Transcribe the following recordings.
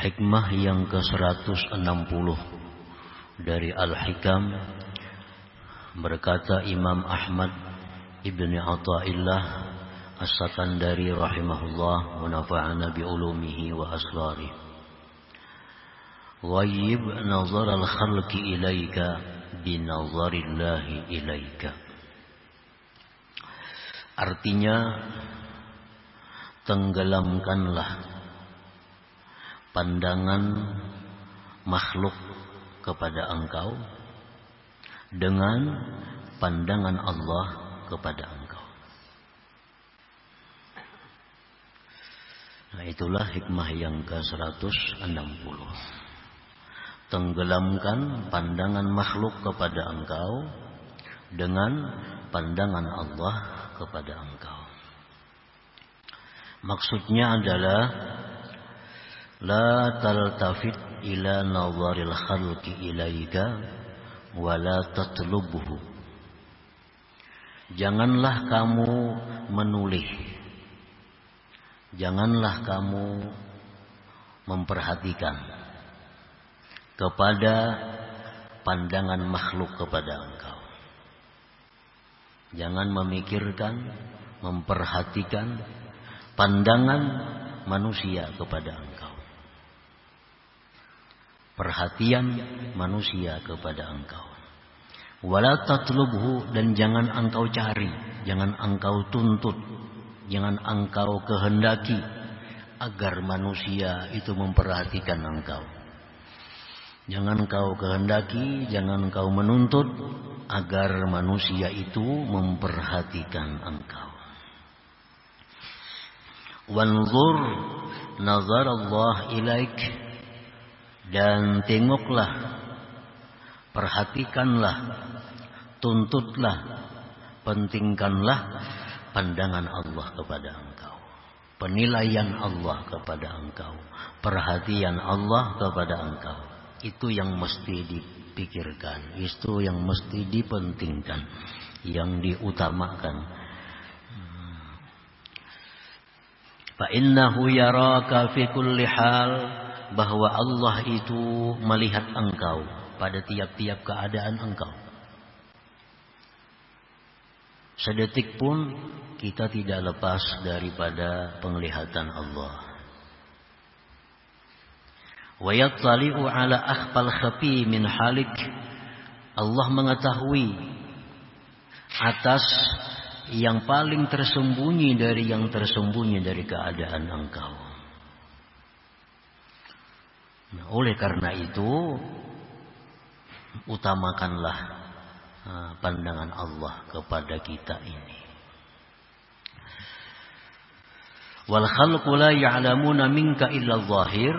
Hikmah yang ke-160 dari Al-Hikam, berkata Imam Ahmad Ibni Athaillah As-Sakandari rahimahullah wa nafa'ana bi ulumihi wa asrarih. Ghayyib nazar al-khalqi ilaika bi nazarillahi ilaika. Artinya, tenggelamkanlah pandangan makhluk kepada engkau dengan pandangan Allah kepada engkau. Nah, itulah hikmah yang ke-160. Tenggelamkan pandangan makhluk kepada engkau dengan pandangan Allah kepada engkau. Maksudnya adalah la taltafit ila nazaril khalqi ilaika wa la tatlubhu. Janganlah kamu menoleh, janganlah kamu memperhatikan kepada pandangan makhluk kepada engkau. Jangan memikirkan, memperhatikan pandangan manusia kepada engkau. Perhatian manusia kepada engkau. Wala tatlubhu, dan jangan engkau cari, jangan engkau tuntut, jangan engkau kehendaki agar manusia itu memperhatikan engkau. Jangan engkau kehendaki, jangan engkau menuntut agar manusia itu memperhatikan engkau. Wanzur nazar Allah ilaik, dan tengoklah, perhatikanlah, tuntutlah, pentingkanlah pandangan Allah kepada engkau, penilaian Allah kepada engkau, perhatian Allah kepada engkau. Itu yang mesti dipikirkan, itu yang mesti dipentingkan, yang diutamakan. Fa innahu yaraka fi kulli hal, bahwa Allah itu melihat engkau pada tiap-tiap keadaan engkau. Sedetik pun kita tidak lepas daripada penglihatan Allah. Wa yattali'u ala akhfal khafi min halik. Allah mengetahui atas yang paling tersembunyi dari yang tersembunyi dari keadaan engkau. Nah, oleh karena itu, utamakanlah pandangan Allah kepada kita ini. Wal khalqu la ya'lamuna minka illa zahir,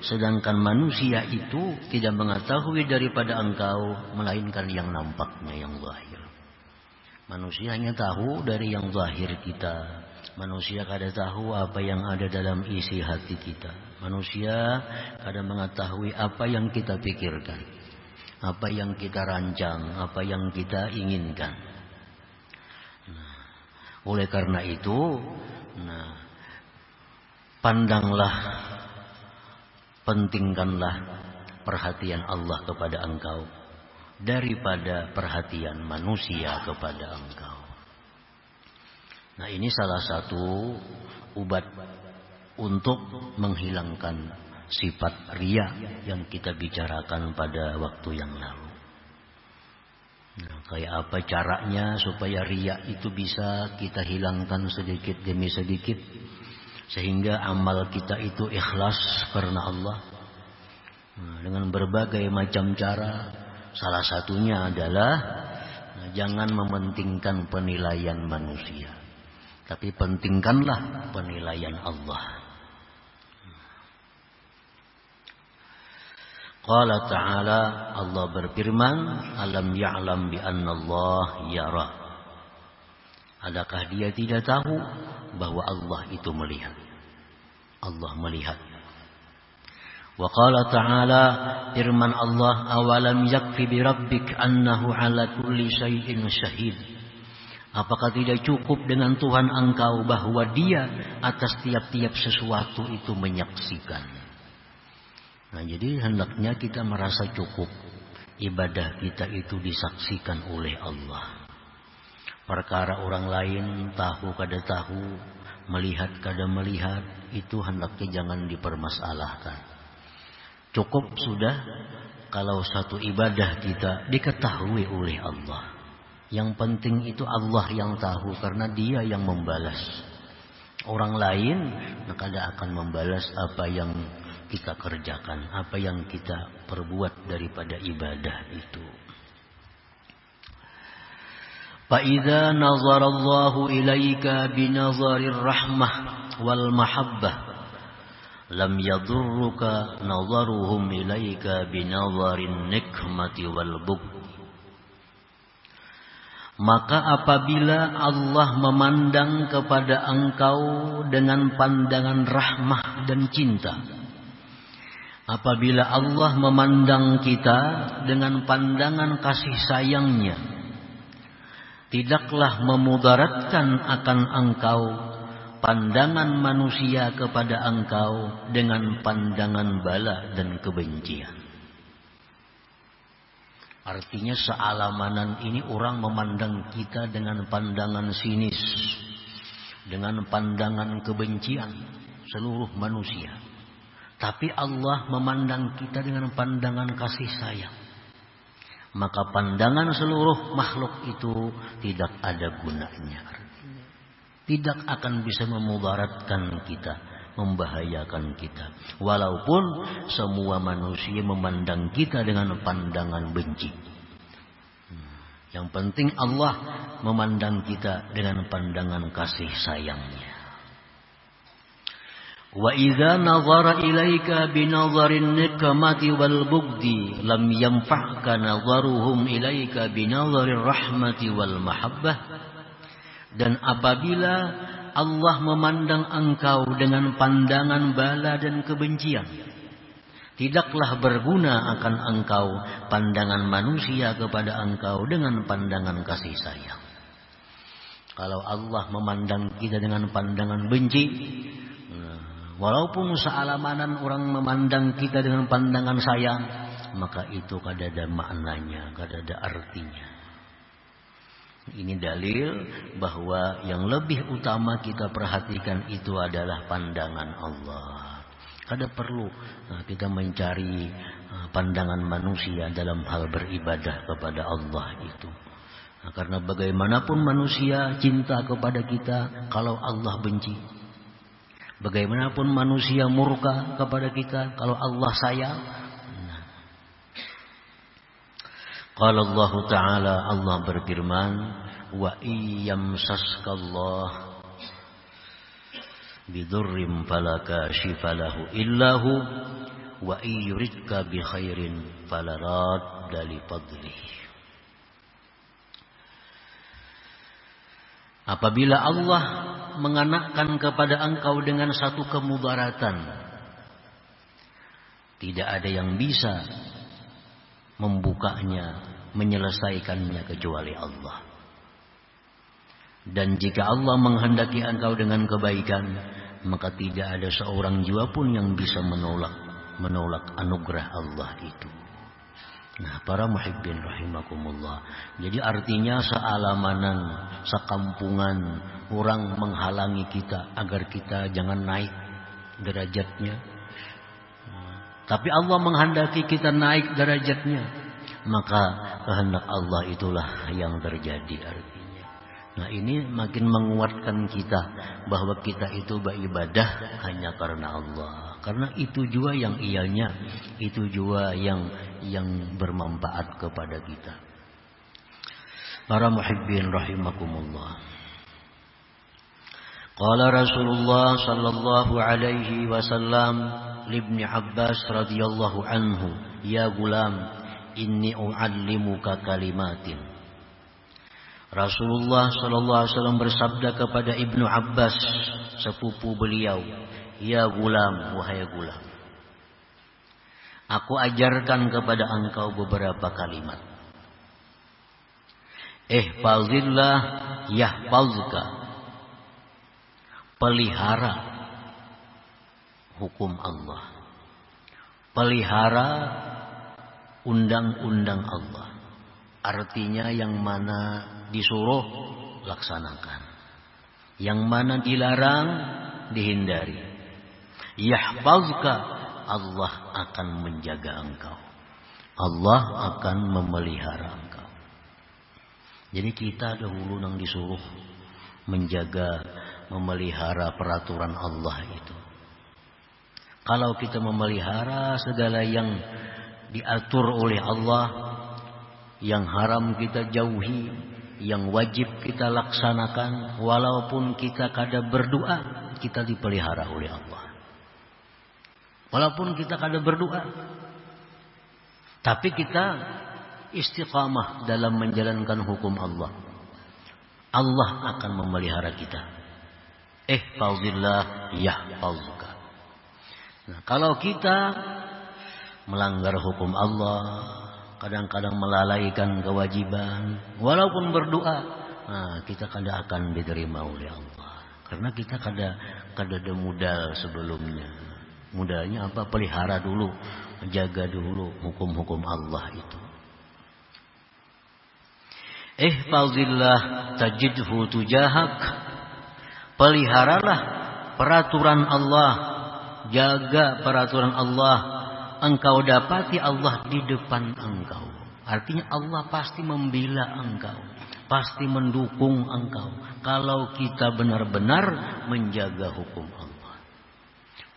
sedangkan manusia itu tidak mengetahui daripada engkau melainkan yang nampaknya, yang zahir. Manusia hanya tahu dari yang zahir kita. Manusia kadang tahu apa yang ada dalam isi hati kita. Manusia kadang mengetahui apa yang kita pikirkan, apa yang kita rancang, apa yang kita inginkan. Nah, oleh karena itu, pandanglah, pentingkanlah perhatian Allah kepada engkau daripada perhatian manusia kepada engkau. Nah, ini salah satu obat untuk menghilangkan sifat riya yang kita bicarakan pada waktu yang lalu. Nah, kayak apa caranya supaya riya itu bisa kita hilangkan sedikit demi sedikit, sehingga amal kita itu ikhlas karena Allah. Nah, dengan berbagai macam cara, salah satunya adalah jangan mementingkan penilaian manusia, tapi pentingkanlah penilaian Allah. Qala ta'ala, Allah berfirman, alam ya'lam bi anna Allah yara. Adakah dia tidak tahu bahwa Allah itu melihat? Allah melihat. Wa qala ta'ala, firman Allah, awalam yakfi bi rabbik annahu ala kulli syai'in syahid. Apakah tidak cukup dengan Tuhan engkau bahwa dia atas tiap-tiap sesuatu itu menyaksikan? Nah, jadi hendaknya kita merasa cukup ibadah kita itu disaksikan oleh Allah. Perkara orang lain tahu kada tahu, melihat kada melihat, itu hendaknya jangan dipermasalahkan. Cukup sudah kalau satu ibadah kita diketahui oleh Allah. Yang penting itu Allah yang tahu, karena Dia yang membalas. Orang lain kada akan membalas apa yang kita kerjakan, apa yang kita perbuat daripada ibadah itu. فَإِذَا نَظَرَ اللَّهُ إِلَيْكَ بِنَظَرِ الرَّحْمَةِ وَالْمَحَبَّةِ لَمْ يَضُرُّكَ نَظَرُهُمْ إِلَيْكَ بِنَظَرِ النِّقْمَةِ وَالْبُغْضِ. Maka apabila Allah memandang kepada engkau dengan pandangan rahmah dan cinta, apabila Allah memandang kita dengan pandangan kasih sayangnya, tidaklah memudaratkan akan engkau pandangan manusia kepada engkau dengan pandangan bala dan kebencian. Artinya sealamanan ini orang memandang kita dengan pandangan sinis, dengan pandangan kebencian, seluruh manusia. Tapi Allah memandang kita dengan pandangan kasih sayang. Maka pandangan seluruh makhluk itu tidak ada gunanya. Tidak akan bisa memudaratkan kita, membahayakan kita. Walaupun semua manusia memandang kita dengan pandangan benci. Yang penting Allah memandang kita dengan pandangan kasih sayangnya. Wa idza nazara ilaika binadharin nikmati wal bugdi lam yanfa'ka nadharuhum ilaika binadharir rahmati wal mahabbah. Dan apabila Allah memandang engkau dengan pandangan bala dan kebencian, tidaklah berguna akan engkau pandangan manusia kepada engkau dengan pandangan kasih sayang. Kalau Allah memandang kita dengan pandangan benci, walaupun sealamanan orang memandang kita dengan pandangan sayang, maka itu kada ada maknanya, kada ada artinya. Ini dalil bahwa yang lebih utama kita perhatikan itu adalah pandangan Allah. Kada perlu kita mencari pandangan manusia dalam hal beribadah kepada Allah itu. Karena bagaimanapun manusia cinta kepada kita kalau Allah benci. Bagaimanapun manusia murka kepada kita kalau Allah sayang. Qala Allah Ta'ala, Allah berfirman, wa iyamsaskallah bidurrim fala kashifa lahu illahu wa iyuridka bi khairin fala radda li fadlihi. Apabila Allah menganakkan kepada engkau dengan satu kemudaratan, tidak ada yang bisa membukanya, menyelesaikannya kecuali Allah. Dan jika Allah menghendaki engkau dengan kebaikan, maka tidak ada seorang jua pun yang bisa menolak anugerah Allah itu. Nah, para muhibbin rahimakumullah. Jadi artinya sealamanan, sekampungan orang menghalangi kita agar kita jangan naik derajatnya. Tapi Allah menghendaki kita naik derajatnya, maka kehendak Allah itulah yang terjadi artinya. Nah, ini makin menguatkan kita bahwa kita itu beribadah hanya karena Allah. Karena itu juga yang ianya, itu juga yang bermanfaat kepada kita. Para muhibbin rahimakumullah. Qala Rasulullah sallallahu alaihi wasallam Ibn Abbas radhiyallahu anhu, ya gulam, inni u'allimuka kalimatin. Rasulullah sallallahu alaihi wasallam bersabda kepada Ibnu Abbas, sepupu beliau, ya gulam, wahai gulam, aku ajarkan kepada engkau beberapa kalimat. Ihfazillah yahfazka. Pelihara hukum Allah, pelihara undang-undang Allah. Artinya yang mana disuruh laksanakan, yang mana dilarang dihindari. Yahfazka, Allah akan menjaga engkau. Allah akan memelihara engkau. Jadi kita dahulu yang disuruh menjaga, memelihara peraturan Allah itu. Kalau kita memelihara segala yang diatur oleh Allah, yang haram kita jauhi, yang wajib kita laksanakan, walaupun kita kadang berdoa, kita dipelihara oleh Allah. Walaupun kita kadang berdoa, tapi kita istiqamah dalam menjalankan hukum Allah, Allah akan memelihara kita. Ihfazillah yahfazka. Nah, kalau kita melanggar hukum Allah, kadang-kadang melalaikan kewajiban, walaupun berdoa, nah, kita kadang akan diterima oleh Allah. Karena kita kadang ada modal sebelumnya. Modalnya apa? Pelihara dulu, jaga dulu hukum-hukum Allah itu. Ihfazillah tajidhu tujahak. Peliharalah peraturan Allah, jaga peraturan Allah, engkau dapati Allah di depan engkau. Artinya Allah pasti membela engkau, pasti mendukung engkau kalau kita benar-benar menjaga hukum Allah.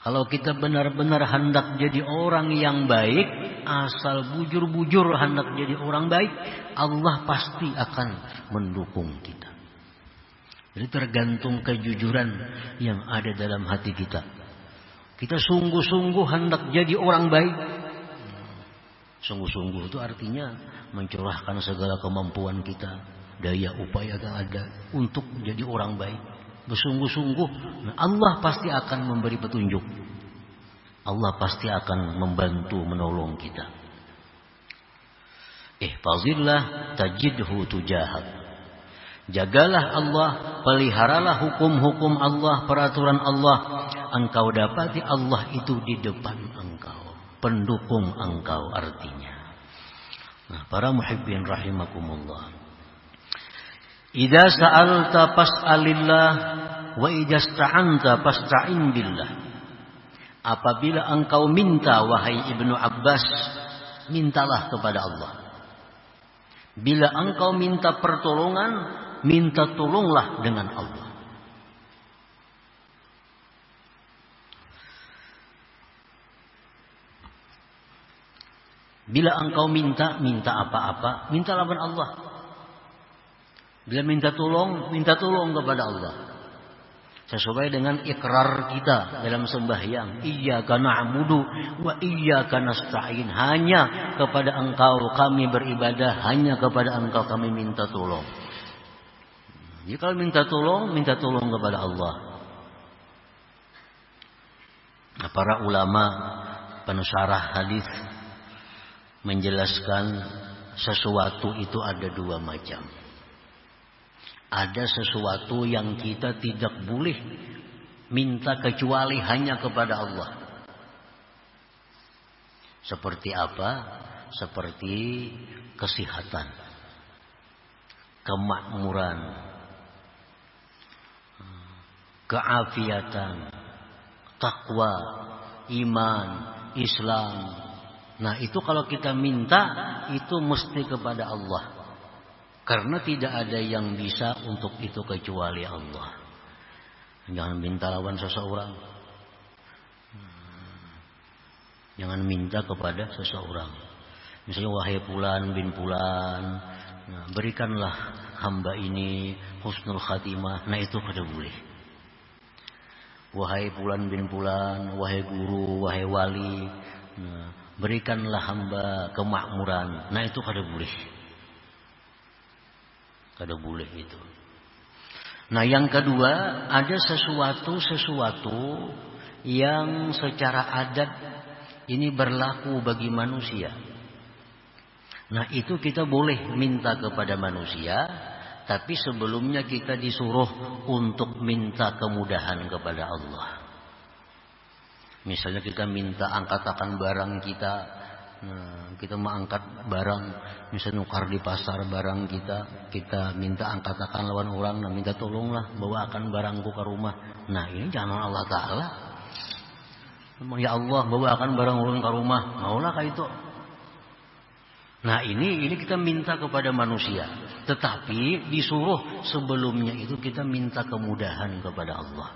Kalau kita benar-benar hendak jadi orang yang baik, asal bujur-bujur hendak jadi orang baik, Allah pasti akan mendukung kita. Jadi tergantung kejujuran yang ada dalam hati kita. Kita sungguh-sungguh hendak jadi orang baik. Sungguh-sungguh itu artinya mencurahkan segala kemampuan kita, daya upaya yang ada untuk menjadi orang baik. Bersungguh-sungguh, Allah pasti akan memberi petunjuk. Allah pasti akan membantu menolong kita. Ihfazillah tajidhu tujahak. Jagalah Allah, peliharalah hukum-hukum Allah, peraturan Allah. Engkau dapati Allah itu di depan engkau, pendukung engkau artinya. Nah, para muhibbin rahimakumullah. Idza sa'alta fas'alillah wa idza ista'anta fasta'in billah. Apabila engkau minta, wahai Ibnu Abbas, mintalah kepada Allah. Bila engkau minta pertolongan, minta tolonglah dengan Allah. Bila engkau minta apa-apa, mintalah kepada Allah. Bila minta tolong kepada Allah. Sesuai dengan ikrar kita dalam sembahyang. Iyyaka na'budu wa iyyaka nasta'in. Hanya kepada engkau kami beribadah, hanya kepada engkau kami minta tolong. Jadi kalau minta tolong kepada Allah. Nah, para ulama pensyarah hadis menjelaskan sesuatu itu ada dua macam. Ada sesuatu yang kita tidak boleh minta kecuali hanya kepada Allah. Seperti apa? Seperti kesehatan, kemakmuran, keafiatan, takwa, iman, Islam. Nah, itu kalau kita minta itu mesti kepada Allah. Karena tidak ada yang bisa untuk itu kecuali Allah. Jangan minta lawan seseorang. Jangan minta kepada seseorang. Misalnya, wahai Fulan bin Fulan, berikanlah hamba ini husnul khatimah. Nah, itu kada boleh. Wahai Fulan bin Fulan, wahai guru, wahai wali, berikanlah hamba kemakmuran. Nah, itu kada boleh. Kada boleh itu. Nah, yang kedua, ada sesuatu yang secara adat ini berlaku bagi manusia. Nah, itu kita boleh minta kepada manusia, tapi sebelumnya kita disuruh untuk minta kemudahan kepada Allah. Misalnya kita minta angkatakan barang kita. Nah, kita mau angkat barang, misalnya nukar di pasar barang kita minta angkatakan lawan orang, nah minta tolonglah bawakan barangku ke rumah. Nah ini jangan Allah Ta'ala. Ya Allah bawakan barang orang ke rumah, maulah kayak itu. Nah ini kita minta kepada manusia, tetapi disuruh sebelumnya itu kita minta kemudahan kepada Allah.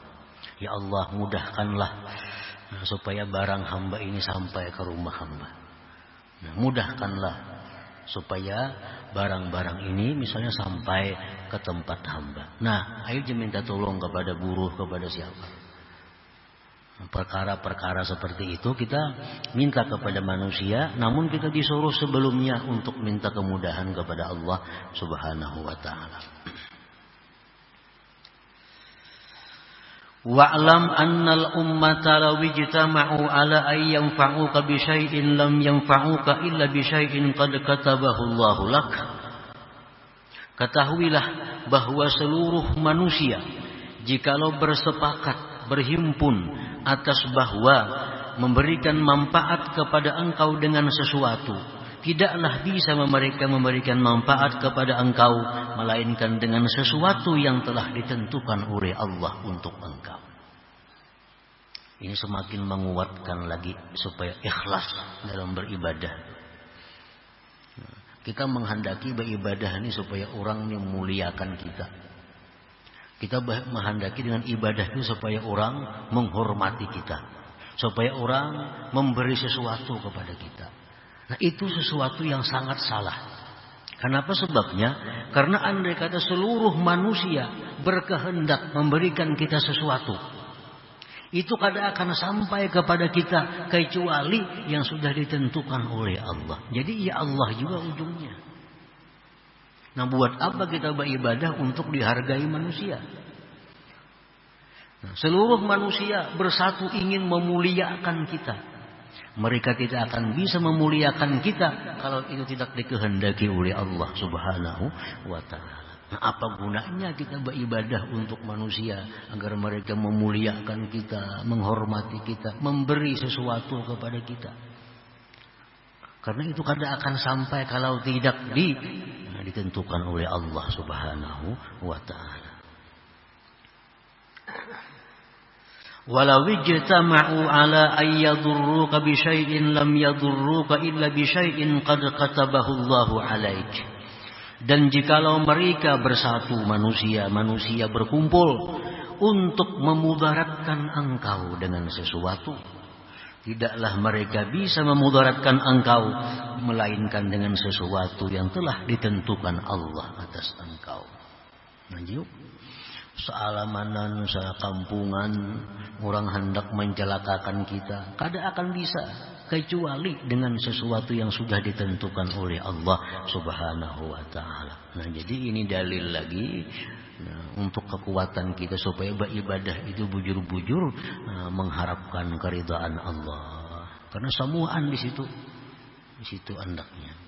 Ya Allah mudahkanlah supaya barang hamba ini sampai ke rumah hamba. Nah, mudahkanlah supaya barang-barang ini misalnya sampai ke tempat hamba. Nah, ayo minta tolong kepada buruh, kepada siapa. Perkara-perkara seperti itu kita minta kepada manusia, namun kita disuruh sebelumnya untuk minta kemudahan kepada Allah Subhanahu wa ta'ala. Wa'lam annal ummata law ijtama'u ala ay yanfa'uka bi syai'in lam yanfa'uka illa bi syai'in qad katabahu Allahu lak. Ketahuilah bahwa seluruh manusia jikalau bersepakat berhimpun atas bahwa memberikan manfaat kepada engkau dengan sesuatu, tidaklah bisa mereka memberikan manfaat kepada engkau melainkan dengan sesuatu yang telah ditentukan oleh Allah untuk engkau. Ini semakin menguatkan lagi supaya ikhlas dalam beribadah. Kita menghendaki beribadah ini supaya orang memuliakan kita. Kita menghendaki dengan ibadah itu supaya orang menghormati kita, supaya orang memberi sesuatu kepada kita. Nah itu sesuatu yang sangat salah. Kenapa sebabnya? Karena andai kata seluruh manusia berkehendak memberikan kita sesuatu, itu kada akan sampai kepada kita kecuali yang sudah ditentukan oleh Allah. Jadi ya Allah juga ujungnya. Nah buat apa kita beribadah untuk dihargai manusia? Nah, seluruh manusia bersatu ingin memuliakan kita. Mereka tidak akan bisa memuliakan kita kalau itu tidak dikehendaki oleh Allah Subhanahu wa ta'ala. Nah, apa gunanya kita beribadah untuk manusia agar mereka memuliakan kita, menghormati kita, memberi sesuatu kepada kita? Karena itu kada akan sampai kalau tidak ditentukan oleh Allah Subhanahu wa ta'ala. Walau ijtama'u ala ay yadurruka bi syai'in lam yadurruka illa bi syai'in qad katabahu Allahu 'alaik. Dan jikalau mereka bersatu manusia berkumpul untuk memudaratkan engkau dengan sesuatu, tidaklah mereka bisa memudaratkan engkau melainkan dengan sesuatu yang telah ditentukan Allah atas engkau. Nah, yuk. Sealamanan, sekampungan, orang hendak mencelakakan kita, kada akan bisa kecuali dengan sesuatu yang sudah ditentukan oleh Allah Subhanahu wa ta'ala. Nah, jadi ini dalil lagi untuk kekuatan kita supaya beribadah itu bujur-bujur mengharapkan keridhaan Allah. Karena semuaan di situ andaknya.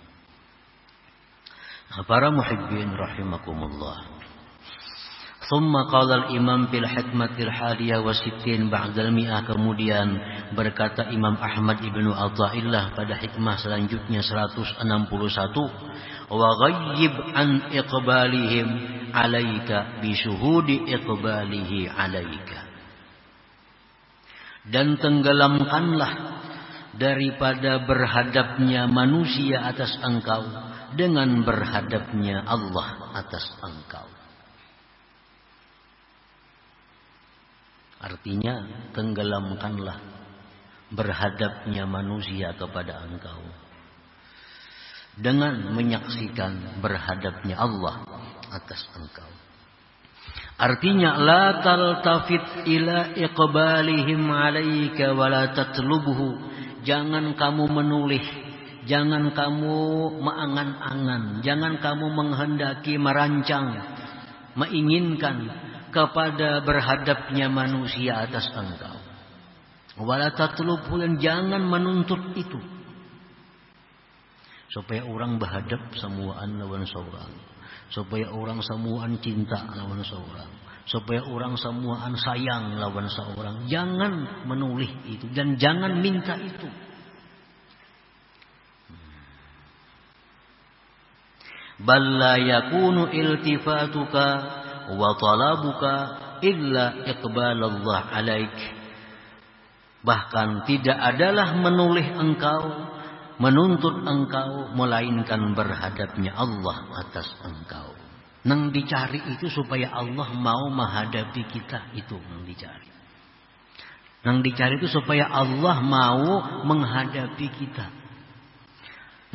Nah, para muhibbin rahimakumullah. ثم قال الإمام في الحكمة الحادية والستين بعد المئة. Kemudian berkata Imam Ahmad ibnu Athaillah pada hikmah selanjutnya 161, wa ghayyib an iqbalihim alaika bi syuhudi iqbalihi alaika. Dan tenggelamkanlah daripada berhadapnya manusia atas engkau dengan berhadapnya Allah atas engkau. Artinya tenggelamkanlah berhadapnya manusia kepada engkau dengan menyaksikan berhadapnya Allah atas engkau. Artinya la taltafit ila iqbalihim alaika wa la tatlubuhu. Jangan kamu menoleh, jangan kamu mengangan-angan, jangan kamu menghendaki, merancang, menginginkan kepada berhadapnya manusia atas engkau. Wala tatlubhu, dan jangan menuntut itu. Supaya orang berhadap semuaan lawan seorang. Supaya orang semuaan cinta lawan seorang. supaya orang semuaan sayang lawan seorang. Jangan menulih itu dan jangan minta itu. Bal la yakunu iltifatuka wa talabuka illa iqbalallah alaik. Bahkan tidak adalah menulih engkau, menuntut engkau, melainkan berhadapnya Allah atas engkau. Nang dicari itu supaya Allah mau menghadapi kita, itu nang dicari. Nang dicari itu supaya Allah mau menghadapi kita.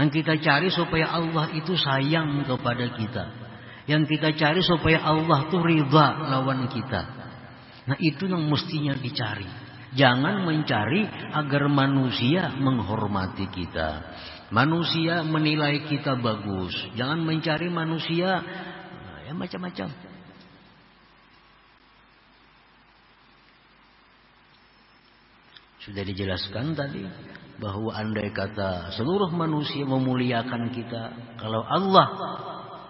Nang kita cari supaya Allah itu sayang kepada kita. Yang kita cari supaya Allah itu ridha lawan kita. Nah itu yang mestinya dicari. Jangan mencari agar manusia menghormati kita. Manusia menilai kita bagus. Jangan mencari manusia ya macam-macam. Sudah dijelaskan tadi bahwa andai kata seluruh manusia memuliakan kita, kalau Allah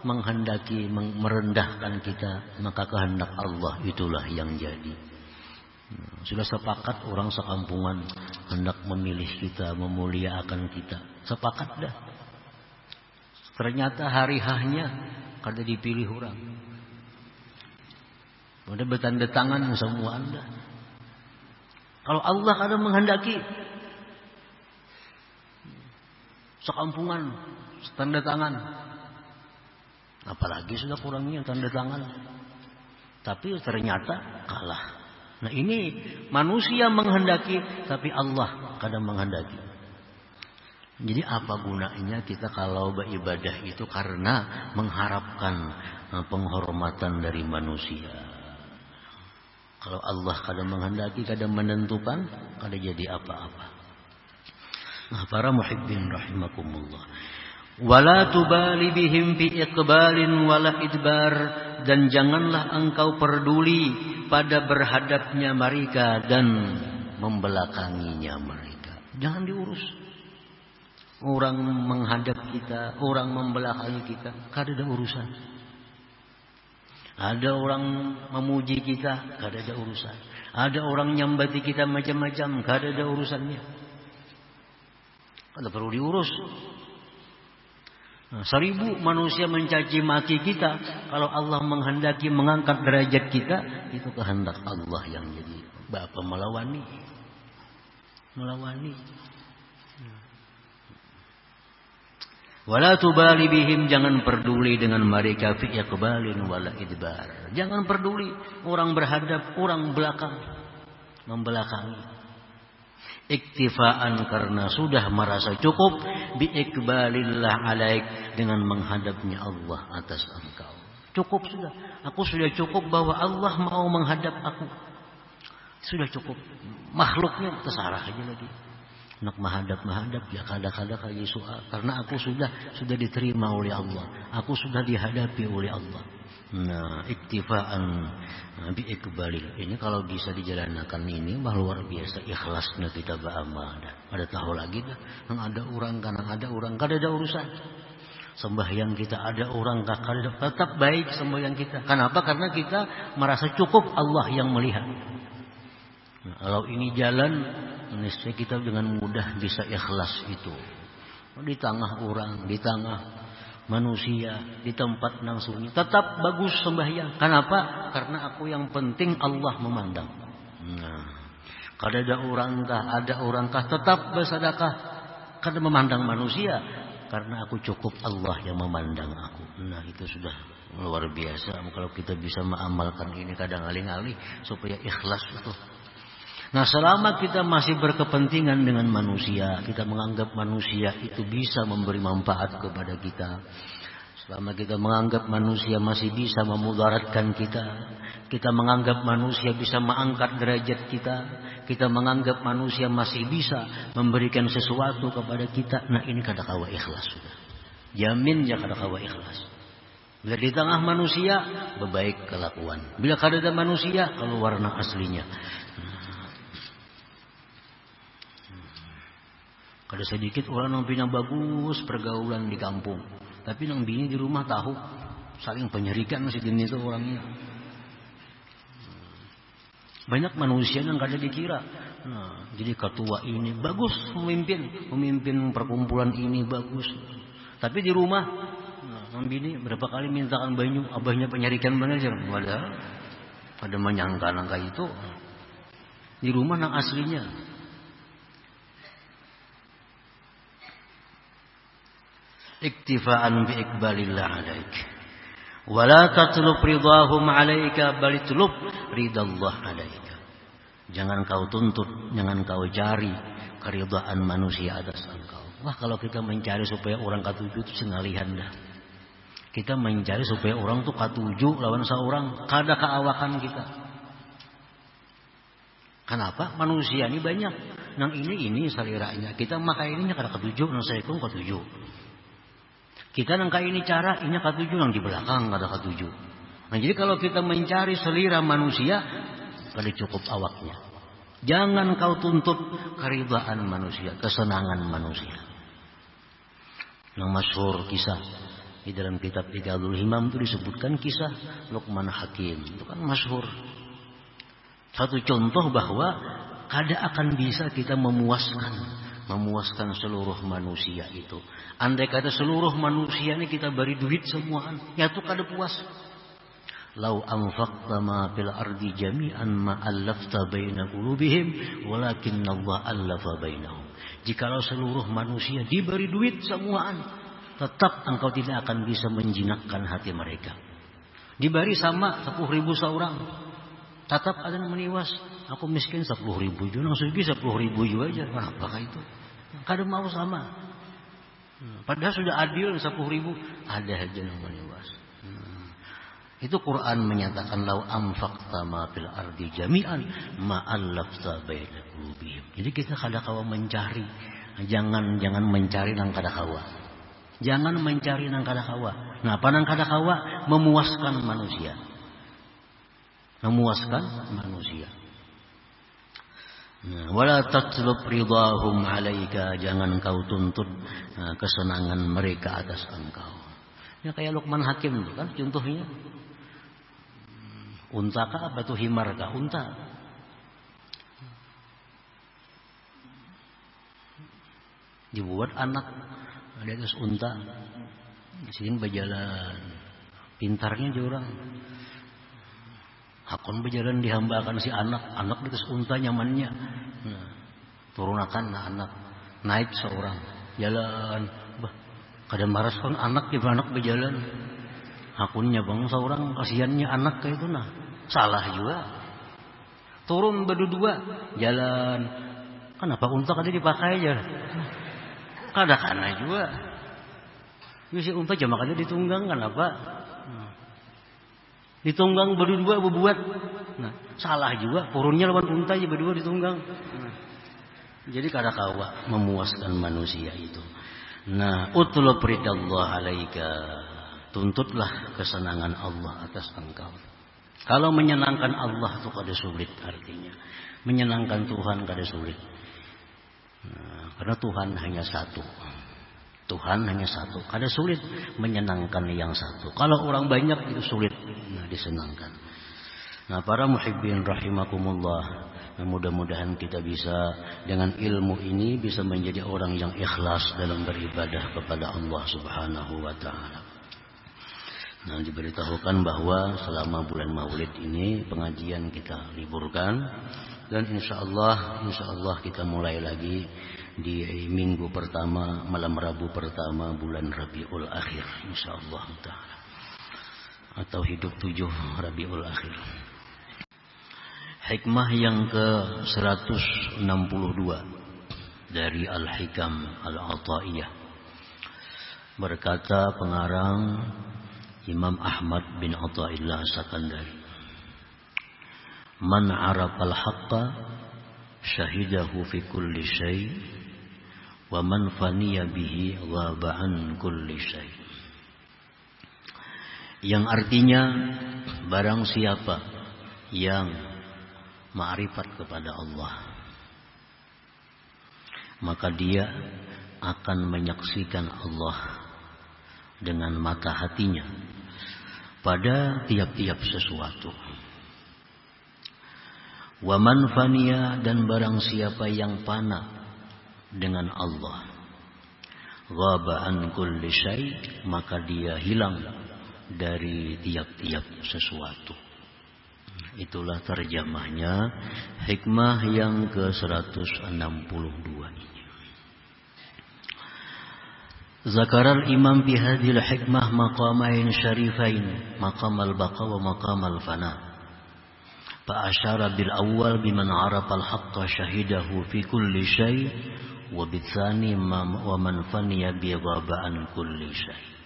menghendaki merendahkan kita, maka kehendak Allah itulah yang jadi. Sudah sepakat orang sekampungan hendak memilih kita, memuliakan kita. Sepakat dah. Ternyata hari hanya kada dipilih orang. Ada bertanda tangan semua Anda. Kalau Allah kada menghendaki, sekampungan tanda tangan. Apalagi sudah kurangnya tanda tangan. Tapi ternyata kalah. Nah ini manusia menghendaki, tapi Allah kadang menghendaki. Jadi apa gunanya kita kalau beribadah itu karena mengharapkan penghormatan dari manusia. Kalau Allah kadang menghendaki, kadang menentukan, kadang jadi apa-apa. Nah para muhibbin rahimakumullah. Wala tubali bihim fi iqbalin wala idbar, dan janganlah engkau peduli pada berhadapnya mereka dan membelakanginya mereka. Jangan diurus. Orang menghadap kita, orang membelakangi kita, kada ada urusan. Ada orang memuji kita, kada ada urusan. Ada orang nyambati kita macam-macam, kada ada urusannya. Kada perlu diurus. 1000 manusia mencaci maki kita, kalau Allah menghendaki mengangkat derajat kita, itu kehendak Allah yang jadi. Bapa melawani. Wala tubali bihim, jangan peduli dengan mereka fi iqbalin wala idbar. Jangan peduli orang berhadap, orang belakang, membelakangi. Iktifaan, karena sudah merasa cukup, bi iqbalillah alaik, dengan menghadapnya Allah atas engkau. Cukup sudah. Aku sudah cukup bahwa Allah mau menghadap aku. Sudah cukup. Makhluknya terserah aja lagi. Nak menghadap ya kadang-kadang kaji soal, karena aku sudah diterima oleh Allah, aku sudah dihadapi oleh Allah. Nah, iktifaan bi iqbalil ini kalau bisa dijalankan ini mah luar biasa ikhlasnya kita beramal. Ada tahu lagi dah, nang ada orang kada ada urusan. Sembahyang kita ada orang kada, tetap baik sembahyang kita. Kenapa? Karena kita merasa cukup Allah yang melihat. Nah, kalau ini jalan, niscaya kita dengan mudah bisa ikhlas itu. Di tengah orang, di tengah manusia, di tempat nang sunyi, tetap bagus sembahyang. Kenapa? Karena aku yang penting Allah memandang. Nah, kada ada orangkah, ada orangkah, tetap bersedekah. Kada memandang manusia, karena aku cukup Allah yang memandang aku. Nah itu sudah luar biasa. Kalau kita bisa mengamalkan ini kadang alih-alih supaya ikhlas itu. Nah selama kita masih berkepentingan dengan manusia, kita menganggap manusia itu bisa memberi manfaat kepada kita. Selama kita menganggap manusia masih bisa memudaratkan kita, kita menganggap manusia bisa mengangkat derajat kita menganggap manusia masih bisa memberikan sesuatu kepada kita. Nah ini kada kawa ikhlas sudah. Jamin ya kada kawa ikhlas. Bila di tengah manusia, berbaik kelakuan. Bila kada ada manusia, keluar warna aslinya. Kada sedikit orang yang punya bagus pergaulan di kampung, tapi nang bini di rumah tahu saling penyerikan masih gini itu orangnya. Banyak manusia yang kada dikira. Nah, jadi ketua ini bagus memimpin perkumpulan ini bagus. Tapi di rumah, bini berapa kali mintakan banyu, abahnya penyarikan manajer. Padahal pada menyangka-nyangka itu di rumah nang aslinya. Iktifaan bi iqbalillah alaik. Wala tatlub ridahum alaika bal tatlub ridallah alaika. Jangan kau tuntut, jangan kau cari keridhaan manusia atas engkau. Wah, kalau kita mencari supaya orang katuju itu sengalihan dah. Kita mencari supaya orang tuh katuju lawan seorang, kada keawakan kita. Kenapa? Manusia ini banyak. Nang ini saliranya. Kita maka ininya kada katuju, nang saya pun katuju. Kita nangka ini cara, ini katuju, yang di belakang kada katuju. Nah, jadi kalau kita mencari selera manusia, kada cukup awaknya. Jangan kau tuntut keridhaan manusia, kesenangan manusia. Yang masyhur kisah di dalam kitab Iqadul Himam itu disebutkan kisah Luqman Hakim. Itu kan masyhur. Satu contoh bahwa kada akan bisa kita memuaskan seluruh manusia itu. Andai kata seluruh manusia ini kita beri duit semuaan, ya tuh kada puas. Lau anfaqta ma fil ardi jami'an ma allafta baina qulubihim walakinna Allah allafa bainahum. Jikalau seluruh manusia diberi duit semuaan, tetap engkau tidak akan bisa menjinakkan hati mereka. Diberi sama 10.000 seorang, tetap ada yang meniwas. Aku miskin 10.000 juga, nang sugi 10.000 juga aja. Apakah itu? Kada mau sama. Padahal sudah adil 10.000, ada aja yang meniwas. Itu Quran menyatakan lau anfaqta ma fil ardi jami'an ma allafta baina qulubihim. Jadi kita kada kawa mencari. Jangan mencari nang kada kawa. Jangan mencari nang kada kawa. Nah, apa nang kada kawa? Memuaskan manusia. Memuaskan manusia. Nah, wala tatlub ridahum alaika, jangan kau tuntut kesenangan mereka atas engkau. Ya kayak Luqman Hakim itu kan contohnya. Unta kah apa tuh himar kah? Unta. Dibuat anak di atas unta. Sini berjalan. Pintarnya dia orang. Hakon berjalan dihambakan si anak di atas unta nyamannya. Nah, turunakan anak. Naik seorang. Jalan. Kada maras kan anak di anak berjalan. Hakunnya bang seorang kasihannya anak kayak itu nah. Salah juga. Turun berdua jalan. Kenapa unta kada dipakai aja? Kada kana juga. Si unta jamak aja ditunggang kenapa? Ditunggang berdua berbuat. Nah, salah juga. Turunnya lawan unta aja berdua ditunggang. Jadi kada kawa memuaskan manusia itu. Nah, utlub ridallah alaika. Tuntutlah kesenangan Allah atas engkau. Kalau menyenangkan Allah itu kada sulit artinya. Menyenangkan Tuhan kada sulit. Nah, karena Tuhan hanya satu. Tuhan hanya satu. Kada sulit menyenangkan yang satu. Kalau orang banyak itu sulit disenangkan. Nah, para muhibbin rahimakumullah. Nah, mudah-mudahan kita bisa dengan ilmu ini bisa menjadi orang yang ikhlas dalam beribadah kepada Allah Subhanahu wa taala. Nah, diberitahukan bahwa selama bulan Maulid ini pengajian kita liburkan dan insya Allah kita mulai lagi di minggu pertama malam Rabu pertama bulan Rabiul Akhir insya Allah taala atau hidup 7 Rabiul Akhir. Hikmah yang ke-162 dari Al-Hikam Al-Ata'iyah. Berkata pengarang Imam Ahmad bin Athaillah Sakandari, man arafal haqqa syahidahu fi kulli syai' wa man faniya bihi ghaba an kulli syai'. Yang artinya barang siapa yang ma'rifat kepada Allah, maka dia akan menyaksikan Allah dengan mata hatinya pada tiap-tiap sesuatu. Wa man faniya, dan barang siapa yang fana dengan Allah, ghaba an kulli syai', maka dia hilang dari tiap-tiap sesuatu. Itulah terjemahnya hikmah yang ke-162 ini. Zakaral imam bi hadhil hikmah maqamain syarifain, maqam al-baqa wa maqam al-fana. Fa asyara bil awwal biman arafa al-haqqa syahidahu fi kulli syai', wa bitsani wa man faniya bi ghaba'an kulli syai'.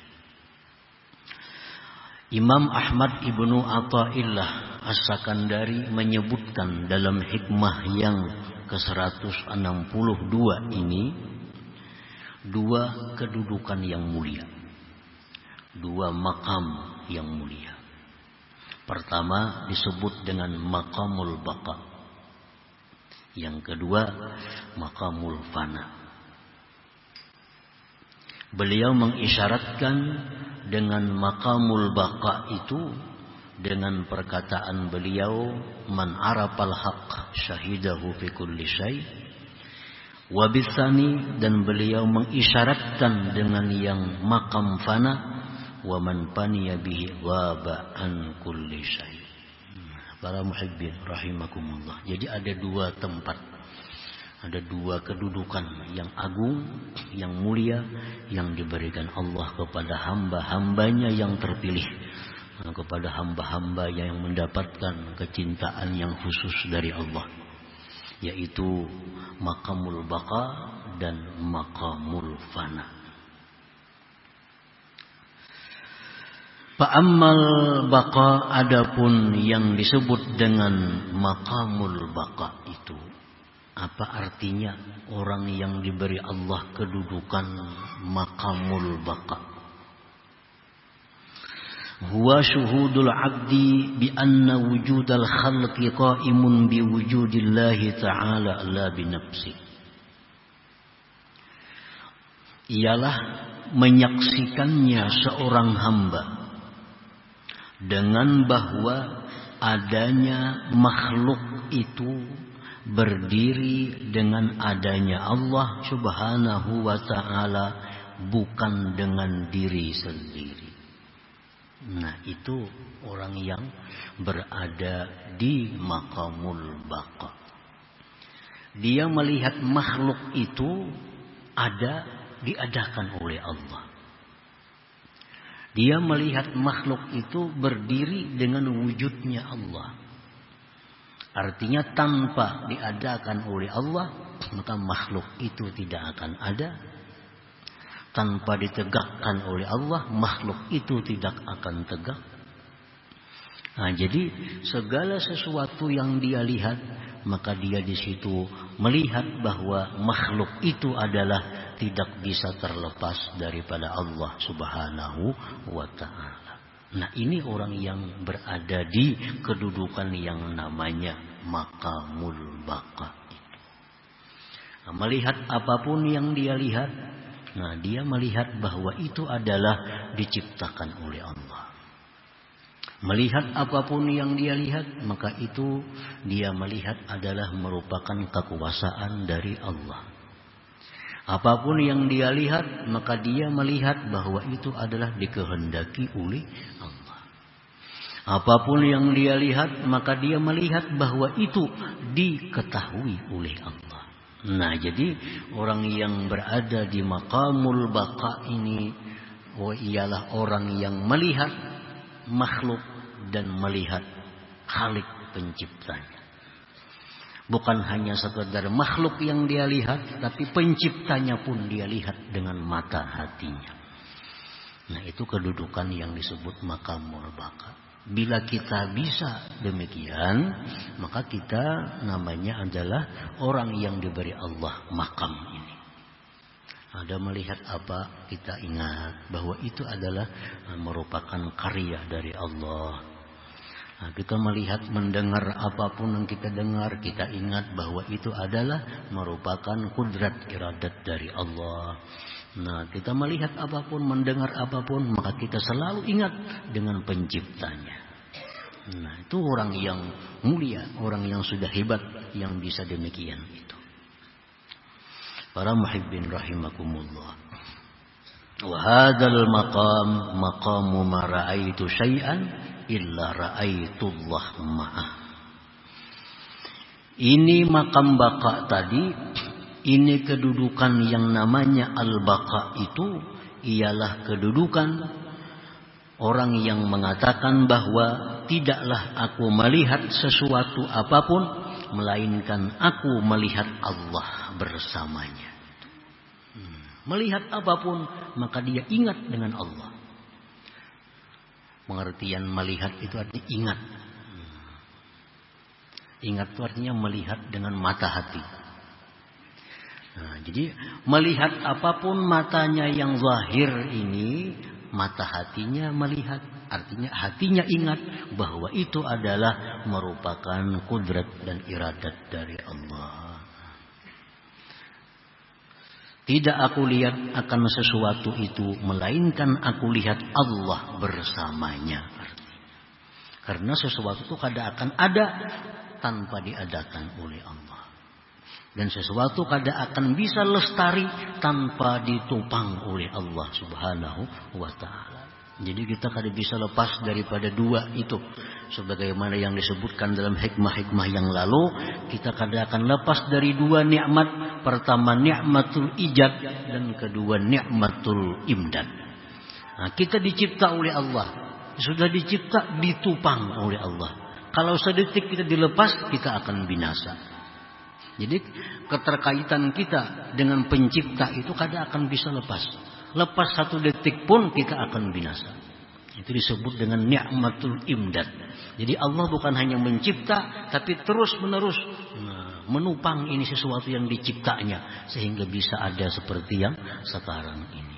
Imam Ahmad ibnu Athaillah As-Sakandari menyebutkan dalam hikmah yang ke-162 ini dua kedudukan yang mulia, dua makam yang mulia. Pertama disebut dengan maqamul baqa, yang kedua maqamul fana. Beliau mengisyaratkan dengan maqamul baqa itu dengan perkataan beliau, man arafal haqq syahidahu fi kulli syai'. Wabitsani, dan beliau mengisyaratkan dengan yang maqam fana, wa man faniya bihi ghaba an kulli syai'. Para muhibbin rahimakumullah. Jadi ada dua tempat, ada dua kedudukan yang agung, yang mulia, yang diberikan Allah kepada hamba-hambanya yang terpilih, kepada hamba-hamba yang mendapatkan kecintaan yang khusus dari Allah, yaitu maqamul baqa dan maqamul fana. Fa'ammal baqa, adapun yang disebut dengan maqamul baqa itu, apa artinya orang yang diberi Allah kedudukan maqamul baqa? Huwa syuhudul abdi bi anna wujudal khalqi qa'imun bi wujudillahi ta'ala la bi nafsi. Ialah menyaksikannya seorang hamba dengan bahwa adanya makhluk itu berdiri dengan adanya Allah Subhanahu wa ta'ala, bukan dengan diri sendiri. Nah, itu orang yang berada di maqamul baqa. Dia melihat makhluk itu diadakan oleh Allah. Dia melihat makhluk itu berdiri dengan wujudnya Allah. Artinya tanpa diadakan oleh Allah, maka makhluk itu tidak akan ada. Tanpa ditegakkan oleh Allah, makhluk itu tidak akan tegak. Nah, jadi segala sesuatu yang dia lihat, maka dia di situ melihat bahwa makhluk itu adalah tidak bisa terlepas daripada Allah Subhanahu wa ta'ala. Nah, ini orang yang berada di kedudukan yang namanya maqamul baqa. Nah, melihat apapun yang dia lihat, nah dia melihat bahwa itu adalah diciptakan oleh Allah. Melihat apapun yang dia lihat, maka itu dia melihat adalah merupakan kekuasaan dari Allah. Apapun yang dia lihat, maka dia melihat bahwa itu adalah dikehendaki oleh Allah. Apapun yang dia lihat, maka dia melihat bahwa itu diketahui oleh Allah. Nah, jadi orang yang berada di maqamul baqa ini ialah orang yang melihat makhluk dan melihat Khalik penciptanya. Bukan hanya sekedar makhluk yang dia lihat, tapi penciptanya pun dia lihat dengan mata hatinya. Nah, itu kedudukan yang disebut maqamul baqa. Bila kita bisa demikian, maka kita namanya adalah orang yang diberi Allah makam ini. Ada melihat apa, kita ingat bahwa itu adalah merupakan karya dari Allah. Nah, kita melihat, mendengar apapun yang kita dengar, kita ingat bahwa itu adalah merupakan kudrat iradat dari Allah. Nah, kita melihat apapun, mendengar apapun, maka kita selalu ingat dengan penciptanya. Nah, itu orang yang mulia, orang yang sudah hebat yang bisa demikian itu. Para muhibbin rahimakumullah. Wa hadzal maqam maqamu ma ra'aitu syai'an illa ra'aitullah ma'ah. Ini makam baka tadi, ini kedudukan yang namanya al-baka itu ialah kedudukan orang yang mengatakan bahwa tidaklah aku melihat sesuatu apapun melainkan aku melihat Allah bersamanya. Melihat apapun maka dia ingat dengan Allah. Pengertian melihat itu artinya ingat. Ingat itu artinya melihat dengan mata hati. Nah, jadi melihat apapun matanya yang zahir ini, mata hatinya melihat. Artinya hatinya ingat bahwa itu adalah merupakan kudrat dan iradat dari Allah. Tidak aku lihat akan sesuatu itu, melainkan aku lihat Allah bersamanya. Karena sesuatu itu kadang akan ada tanpa diadakan oleh Allah. Dan sesuatu kadang akan bisa lestari tanpa ditopang oleh Allah subhanahu wa ta'ala. Jadi kita kadang bisa lepas daripada dua itu. Sebagaimana yang disebutkan dalam hikmah-hikmah yang lalu. Kita kadang akan lepas dari dua nikmat. Pertama nikmatul ijad dan kedua nikmatul imdad. Nah, kita dicipta oleh Allah. Sudah dicipta ditupang oleh Allah. Kalau sedetik kita dilepas, kita akan binasa. Jadi keterkaitan kita dengan pencipta itu kadang akan bisa lepas. Lepas satu detik pun kita akan binasa. Itu disebut dengan ni'matul imdad. Jadi Allah bukan hanya mencipta, tapi terus menerus menupang ini sesuatu yang diciptanya. Sehingga bisa ada seperti yang sekarang ini.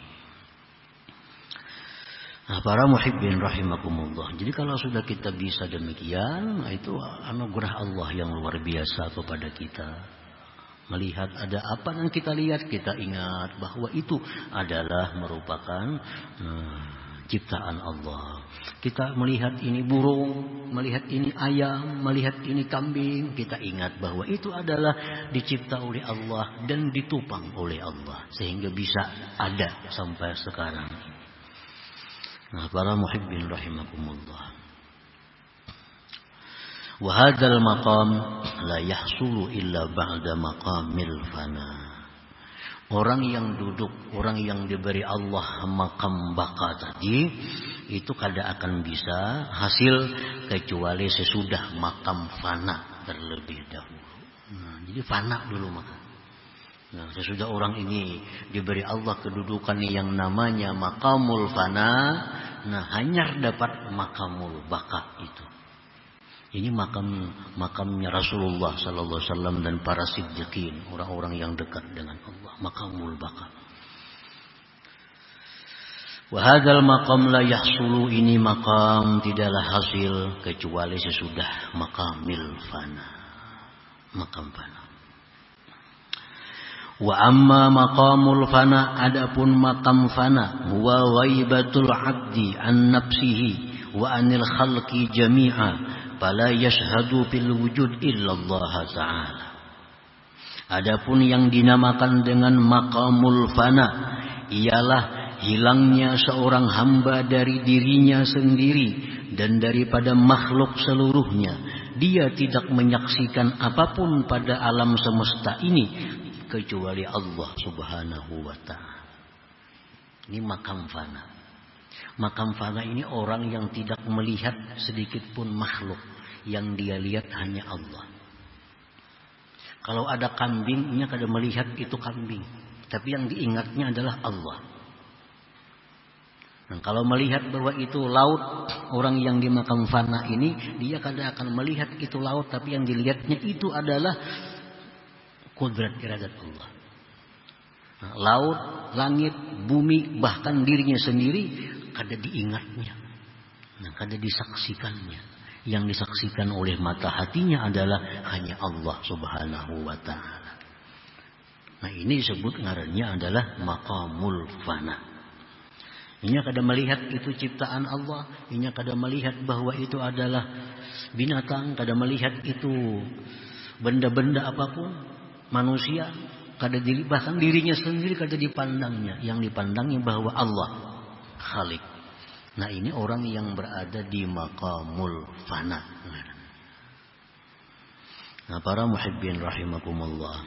Nah, para muhibbin rahimakumullah. Jadi kalau sudah kita bisa demikian, itu anugerah Allah yang luar biasa kepada kita. Melihat ada apa yang kita lihat, kita ingat bahwa itu adalah merupakan ciptaan Allah. Kita melihat ini burung, melihat ini ayam, melihat ini kambing, kita ingat bahwa itu adalah dicipta oleh Allah dan ditupang oleh Allah. Sehingga bisa ada sampai sekarang. Nah, para muhibbin rahimakumullah. Wa hadzal maqam la yahsulu illa ba'da maqamil fana. Orang yang duduk, orang yang diberi Allah makam baka tadi, itu kada akan bisa hasil kecuali sesudah makam fana terlebih dahulu. Nah, jadi fana dulu maka. Nah, sesudah orang ini diberi Allah kedudukan yang namanya makamul fana, nah hanyar dapat makamul baka itu. Ini makamnya Rasulullah sallallahu alaihi wasallam dan para siddiqin, orang-orang yang dekat dengan Allah, makamul baka. Wa hadzal maqam la yahsulu, ini makam tidaklah hasil kecuali sesudah makamil fana. Makam fana. Wa amma maqamul fana, adapun maqam fana, huwa ghaibatul abdi an nafsihi wa anil khalqi jami'a, fala yashhadu fil wujud illa Allah ta'ala. Adapun yang dinamakan dengan maqamul fana ialah hilangnya seorang hamba dari dirinya sendiri dan daripada makhluk seluruhnya. Dia tidak menyaksikan apapun pada alam semesta ini kecuali Allah subhanahu wa ta'ala. Ini makam fana. Makam fana ini orang yang tidak melihat sedikit pun makhluk. Yang dia lihat hanya Allah. Kalau ada kambing, dia kada melihat itu kambing. Tapi yang diingatnya adalah Allah. Nah, kalau melihat bahwa itu laut, orang yang di makam fana ini, dia kada akan melihat itu laut. Tapi yang dilihatnya itu adalah kudrat iradat Allah. Nah, laut, langit, bumi, bahkan dirinya sendiri kada diingatnya. Nah, kada disaksikannya. Yang disaksikan oleh mata hatinya adalah hanya Allah subhanahu wa ta'ala. Nah, ini disebut ngarannya adalah maqamul fana. Inya kada melihat itu ciptaan Allah, inya kada melihat bahwa itu adalah binatang, kada melihat itu benda-benda apapun, manusia, kada diri, bahkan dirinya sendiri kada dipandangnya. Yang dipandangnya bahwa Allah Khalik. Nah, ini orang yang berada di maqamul fana. Nah, para muhibbin rahimakumullah.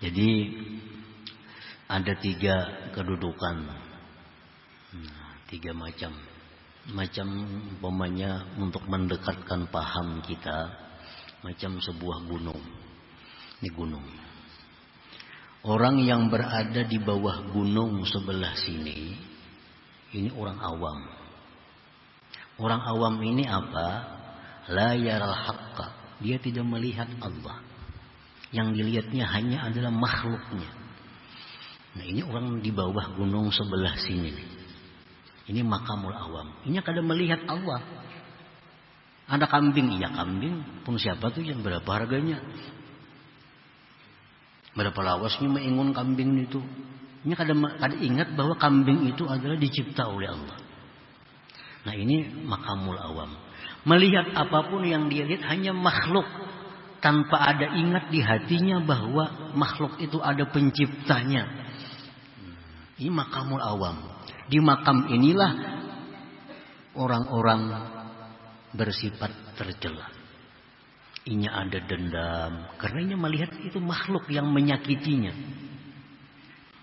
Jadi ada 3 kedudukan. 3 macam umpamanya untuk mendekatkan paham kita, macam sebuah gunung. Ini gunung. Orang yang berada di bawah gunung sebelah sini, ini orang awam. Orang awam ini apa? La yaral haqqa. Dia tidak melihat Allah. Yang dilihatnya hanya adalah makhluknya. Nah, ini orang di bawah gunung sebelah sini. Ini makamul awam. Ini kada melihat Allah. Ada kambing, iya kambing. Pun siapa tuh yang berapa harganya? Berapa lawasnya mengingun kambing itu? Ini kada ingat bahwa kambing itu adalah dicipta oleh Allah. Nah, ini makamul awam. Melihat apapun yang dia lihat hanya makhluk. Tanpa ada ingat di hatinya bahwa makhluk itu ada penciptanya. Ini makamul awam. Di makam inilah orang-orang bersifat tercela. Inya ada dendam. Karena inya melihat itu makhluk yang menyakitinya.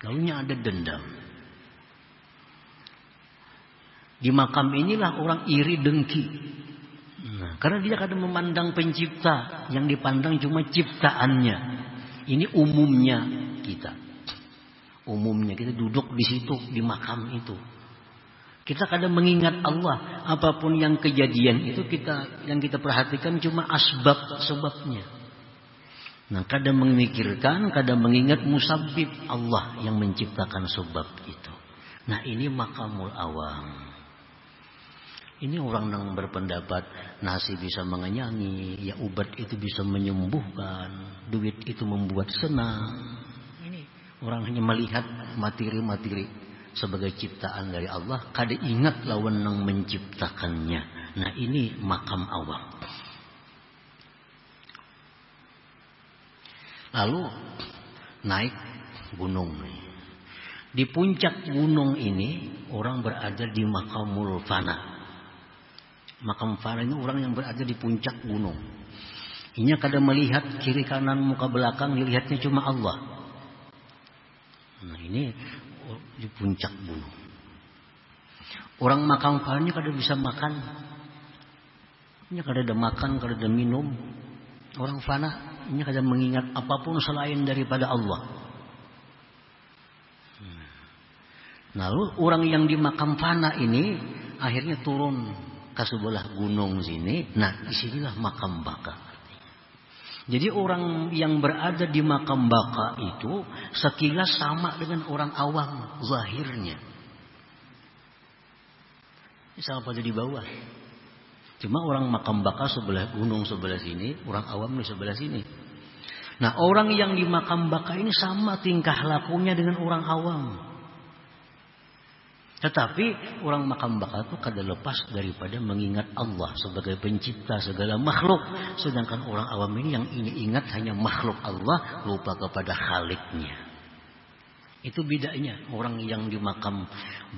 Lalunya ada dendam. Di makam inilah orang iri dengki. Nah, karena dia kadang memandang pencipta. Yang dipandang cuma ciptaannya. Ini umumnya kita. Umumnya kita duduk di situ, di makam itu. Kita kadang mengingat Allah. Apapun yang kejadian itu yang kita perhatikan cuma sebabnya. Nah, kadang memikirkan, kadang mengingat musabbib Allah yang menciptakan sebab itu. Nah, ini makamul awam. Ini orang yang berpendapat nasi bisa mengenyangi, ya obat itu bisa menyembuhkan, duit itu membuat senang. Orang hanya melihat materi-materi sebagai ciptaan dari Allah, kada ingat lawan yang menciptakannya. Nah, ini makam awam. Lalu naik gunung. Di puncak gunung ini orang berada di makamul fana. Makam fana ini orang yang berada di puncak gunung. Inya kada melihat kiri kanan muka belakang, dilihatnya cuma Allah. Nah, ini di puncak gunung. Orang makam fana ini kada bisa makan. Ini kada ada makan, kada ada minum. Orang fana ini kada mengingat apapun selain daripada Allah. Lalu orang yang di makam fana ini akhirnya turun ke sebelah gunung sini. Nah, disinilah makam baka. Jadi orang yang berada di makam baka itu sekilas sama dengan orang awam zahirnya. Sama pada di bawah. Cuma orang makam baka sebelah gunung sebelah sini, orang awam di sebelah sini. Nah, orang yang di makam baka ini sama tingkah lakunya dengan orang awam. Tetapi orang makam baka itu kada lepas daripada mengingat Allah sebagai pencipta segala makhluk. Sedangkan orang awam ini yang ingat hanya makhluk Allah, lupa kepada Khaliknya. Itu bedanya. Orang yang di makam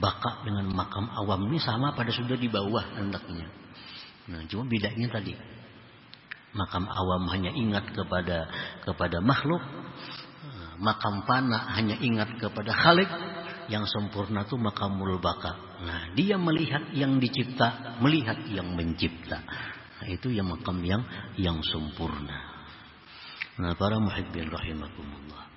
baka dengan makam awam ini sama pada sudah di bawah hendaknya. Nah, cuma bedanya tadi. Makam awam hanya ingat kepada makhluk. Makam fana hanya ingat kepada Khalik. Yang sempurna itu makamul baka. Nah, dia melihat yang dicipta, melihat yang mencipta. Nah, itu yang makam yang sempurna. Nah, para muhibbin rahimakumullah.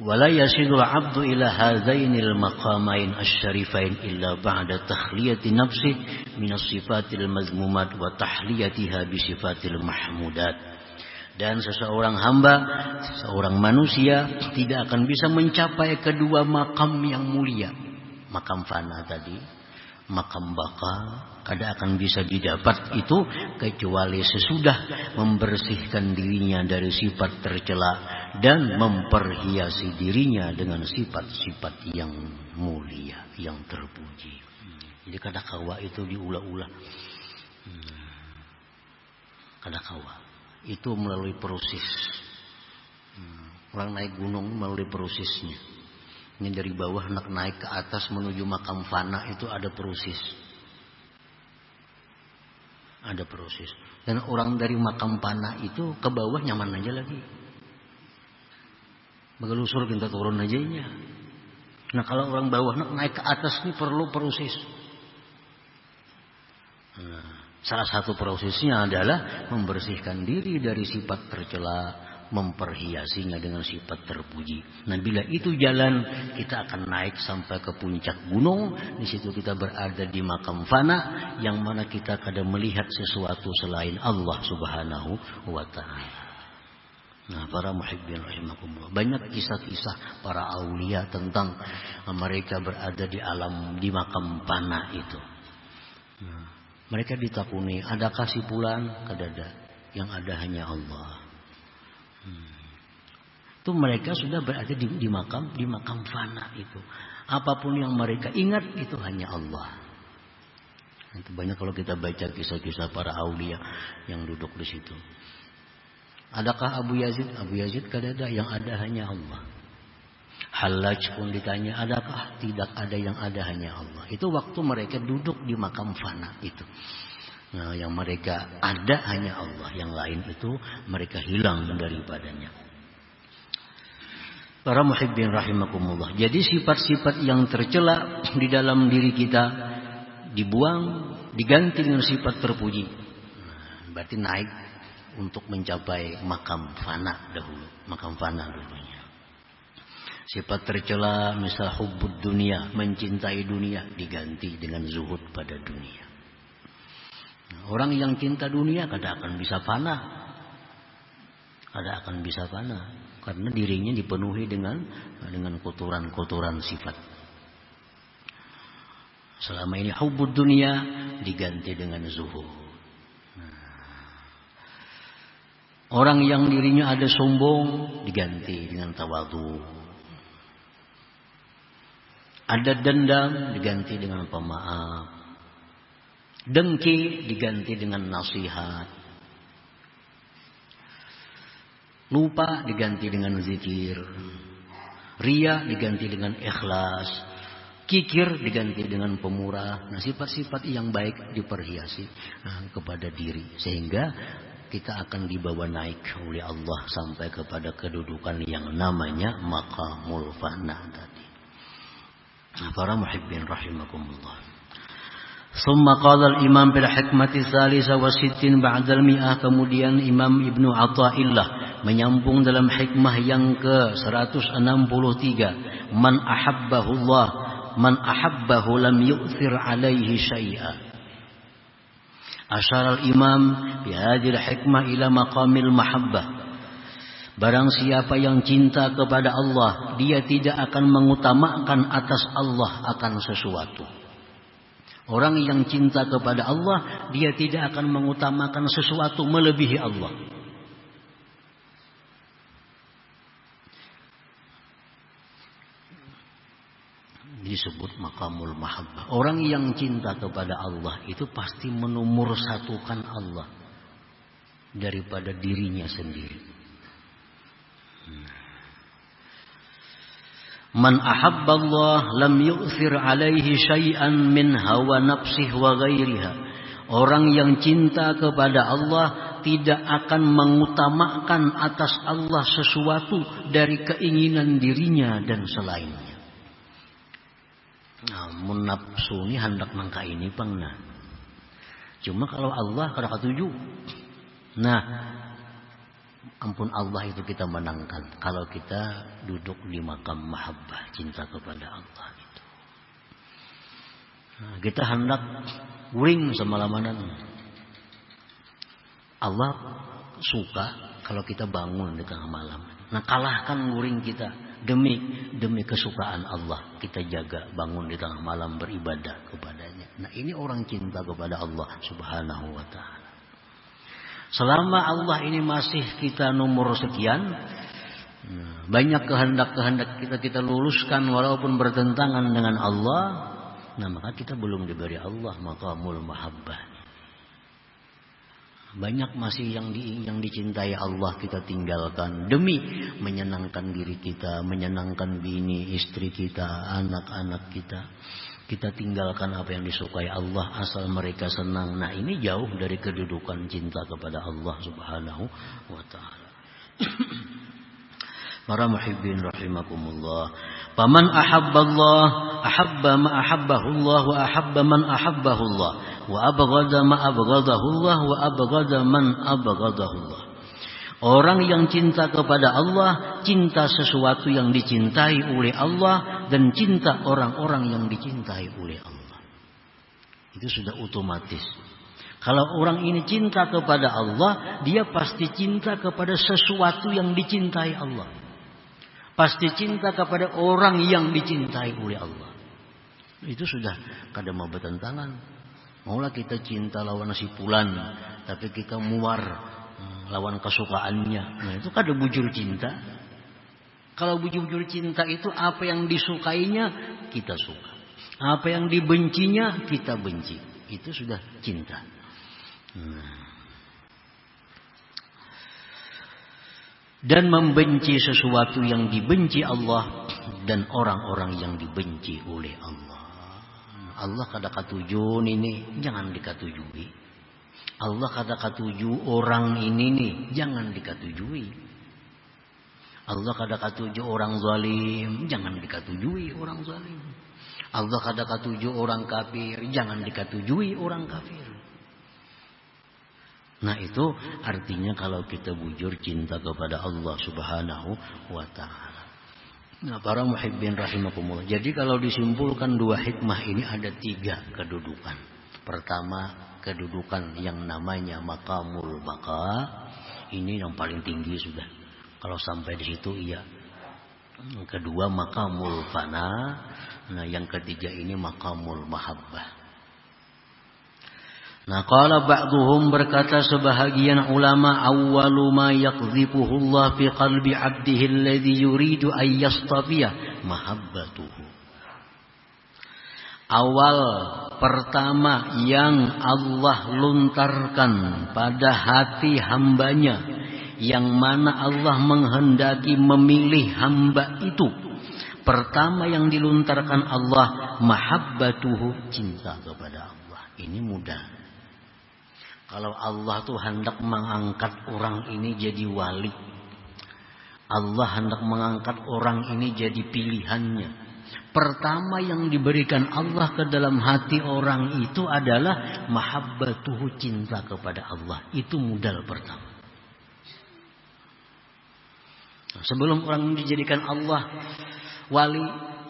Wala yasidul abdu ila hadainil maqamain asyarifain illa ba'da takhliyati nafsi minas sifatil mazmumat wa tahliyatiha bi sifatil mahmudat. Dan seseorang hamba, seorang manusia tidak akan bisa mencapai kedua makam yang mulia. Makam fana tadi, makam baka, kada akan bisa didapat itu kecuali sesudah membersihkan dirinya dari sifat tercela dan memperhiasi dirinya dengan sifat-sifat yang mulia, yang terpuji. Jadi kadakawa itu diulah-ulah. Kadakawa itu melalui proses. Orang naik gunung melalui prosesnya. Ini dari bawah naik ke atas menuju makam fana itu ada proses. Ada proses. Dan orang dari makam fana itu ke bawah nyaman aja lagi. Begelusur kita turun aja nya. Nah kalau orang bawah naik ke atas ini perlu proses. Nah, salah satu prosesnya adalah membersihkan diri dari sifat tercela, memperhiasinya dengan sifat terpuji. Nah, bila itu jalan, kita akan naik sampai ke puncak gunung. Di situ kita berada di makam fana, yang mana kita kadang melihat sesuatu selain Allah Subhanahu wa Ta'ala. Nah, para muhibbin rahimakumullah, banyak kisah-kisah para aulia tentang mereka berada di alam, di makam fana itu. Nah, mereka ditakuni, adakah si fulan? Kadada, yang ada hanya Allah. Itu mereka sudah berada di makam fana itu. Apapun yang mereka ingat itu hanya Allah. Itu banyak kalau kita baca kisah-kisah para aulia yang duduk di situ. Adakah Abu Yazid? Abu Yazid kadada, yang ada hanya Allah. Hallaj pun ditanya, adakah? Tidak ada, yang ada hanya Allah. Itu waktu mereka duduk di makam fana itu. Nah, yang mereka ada hanya Allah, yang lain itu mereka hilang daripadanya. Para muhibbin rahimakumullah. Jadi sifat-sifat yang tercela di dalam diri kita dibuang, diganti dengan sifat terpuji. Berarti naik untuk mencapai makam fana dahulu, makam fana dulunya. Sifat tercela misal hubbud dunia, mencintai dunia, diganti dengan zuhud pada dunia. Orang yang cinta dunia kadang akan bisa fana. Kadang akan bisa fana karena dirinya dipenuhi dengan kotoran-kotoran sifat. Selama ini hubbud dunia diganti dengan zuhud. Orang yang dirinya ada sombong diganti dengan tawadhu. Ada dendam diganti dengan pemaaf. Dengki diganti dengan nasihat. Lupa diganti dengan zikir. Riya diganti dengan ikhlas. Kikir diganti dengan pemurah. Nah, sifat-sifat yang baik diperhiasi kepada diri. Sehingga kita akan dibawa naik oleh Allah sampai kepada kedudukan yang namanya maqamul fana tadi. Para muhibbin rahimakumullah. ثم قال الإمام بالحكمة الثالثة والستين بعد المئة. Kemudian Imam Ibnu Athaillah menyambung dalam hikmah yang ke-163. Man ahabbahullah, man ahabbahu lam yu'thir alaihi syai'a. Asyara al-imam bihadil hikmah ila maqamil mahabbah. Barang siapa yang cinta kepada Allah, dia tidak akan mengutamakan atas Allah akan sesuatu. Orang yang cinta kepada Allah, dia tidak akan mengutamakan sesuatu melebihi Allah. Disebut maqamul mahabbah. Orang yang cinta kepada Allah itu pasti menomor satukan Allah daripada dirinya sendiri. Man ahabballah lam yu'thir alaihi syai'an min hawa nafsih wa ghairiha. Orang yang cinta kepada Allah tidak akan mengutamakan atas Allah sesuatu dari keinginan dirinya dan selainnya. Namun nafsu ini hendak nangka ini pangna. Cuma kalau Allah kada katuju. Nah, ampun Allah itu kita menangkan kalau kita duduk di makam mahabbah, cinta kepada Allah itu. Nah, kita hendak guring semalamanan. Allah suka kalau kita bangun di tengah malam. Nah, kalahkan guring kita demi kesukaan Allah. Kita jaga bangun di tengah malam beribadah kepadanya. Nah, ini orang cinta kepada Allah Subhanahu wa Ta'ala. Selama Allah ini masih kita nomor sekian, Banyak kehendak-kehendak kita luluskan walaupun bertentangan dengan Allah. Nah, maka kita belum diberi Allah maqamul mahabbah. Banyak masih yang dicintai Allah kita tinggalkan demi menyenangkan diri kita, menyenangkan bini, istri kita, anak-anak kita. Kita tinggalkan apa yang disukai Allah asal mereka senang. Nah, ini jauh dari kedudukan cinta kepada Allah Subhanahu wa taala. Para muhibbin rahimakumullah. Faman ahabballah ahabba ma ahabbahullah wa ahabba man ahabbahullah wa abghada ma abghadahullah wa abghada man abghadahullah. Orang yang cinta kepada Allah, cinta sesuatu yang dicintai oleh Allah, dan cinta orang-orang yang dicintai oleh Allah. Itu sudah otomatis. Kalau orang ini cinta kepada Allah, dia pasti cinta kepada sesuatu yang dicintai Allah. Pasti cinta kepada orang yang dicintai oleh Allah. Itu sudah kadang mau bertentangan. Maulah kita cinta lawan si fulan, tapi kita muar lawan kesukaannya. Nah, itu kadang bujur cinta. Kalau bujur cinta itu apa yang disukainya kita suka, apa yang dibencinya kita benci. Itu sudah cinta. Dan membenci sesuatu yang dibenci Allah dan orang-orang yang dibenci oleh Allah. Allah kada katuju ini jangan dikatujui. Allah kada katuju orang ini nih jangan dikatujui. Allah kada katuju orang zalim jangan dikatujui orang zalim. Allah kada katuju orang kafir jangan dikatujui orang kafir. Nah, itu artinya kalau kita bujur cinta kepada Allah Subhanahu wa taala. Nah, para muhibbin rahimakumullah. Jadi kalau disimpulkan dua hikmah ini ada tiga kedudukan. Pertama, kedudukan yang namanya maqamul baqa. Ini yang paling tinggi sudah. Kalau sampai di situ iya. Yang kedua maqamul fana. Nah, yang ketiga ini maqamul mahabbah. Nah, qala ba'duhum berkata sebahagian ulama awwalu ma yaqdhifuhu Allah fi qalbi 'abdihi alladhi yuridu ay yastafiya mahabbatuhu. Awal pertama yang Allah luntarkan pada hati hambanya, yang mana Allah menghendaki memilih hamba itu. Pertama yang diluntarkan Allah mahabbatuhu, cinta kepada Allah. Ini mudah. Kalau Allah tuh hendak mengangkat orang ini jadi wali, Allah hendak mengangkat orang ini jadi pilihannya. Pertama yang diberikan Allah ke dalam hati orang itu adalah mahabbatuhu, cinta kepada Allah. Itu modal pertama. Sebelum orang dijadikan Allah wali,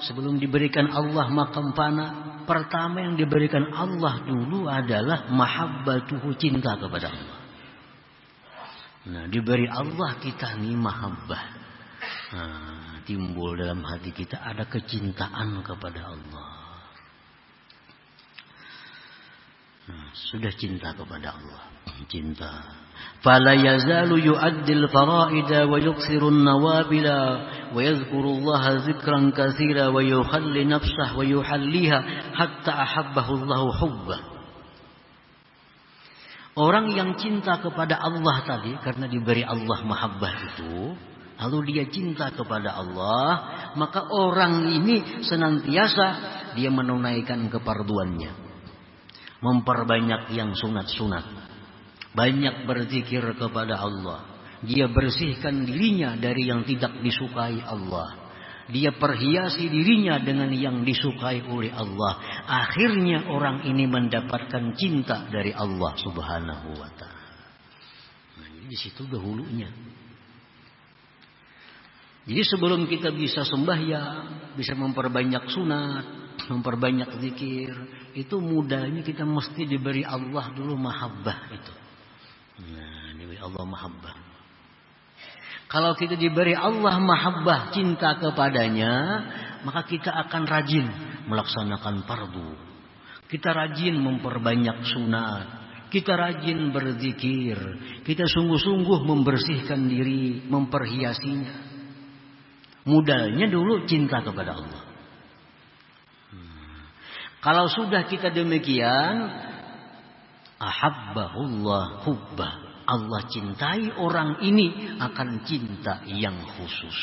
sebelum diberikan Allah maqam fana, pertama yang diberikan Allah dulu adalah mahabbatuhu, cinta kepada Allah. Nah, diberi Allah kita nih mahabbah. Nah, timbul dalam hati kita ada kecintaan kepada Allah. Nah, sudah cinta kepada Allah. Cinta. فلا يزال يؤدي الفرائض ويكثر النوافل ويذكر الله ذكرا كثيرا ويخلي نفسه ويحليها حتى أحبه الله حبا. Orang yang cinta kepada Allah tadi karena diberi Allah mahabbah itu, lalu dia cinta kepada Allah, maka orang ini senantiasa dia menunaikan keparduannya, memperbanyak yang sunat-sunat. Banyak berzikir kepada Allah. Dia bersihkan dirinya dari yang tidak disukai Allah. Dia perhiasi dirinya dengan yang disukai oleh Allah. Akhirnya orang ini mendapatkan cinta dari Allah Subhanahu wa taala. Nah, di situ dahulunya. Jadi sebelum kita bisa sembahyang, bisa memperbanyak sunat, memperbanyak zikir, itu mudahnya kita mesti diberi Allah dulu mahabbah itu. Nah, diberi Allah mahabbah. Kalau kita diberi Allah mahabbah, cinta kepadanya, maka kita akan rajin melaksanakan fardu. Kita rajin memperbanyak sunat. Kita rajin berzikir. Kita sungguh-sungguh membersihkan diri, memperhiasinya. Modalnya dulu cinta kepada Allah. Kalau sudah kita demikian, ahabbahullah hubbah. Allah cintai orang ini akan cinta yang khusus.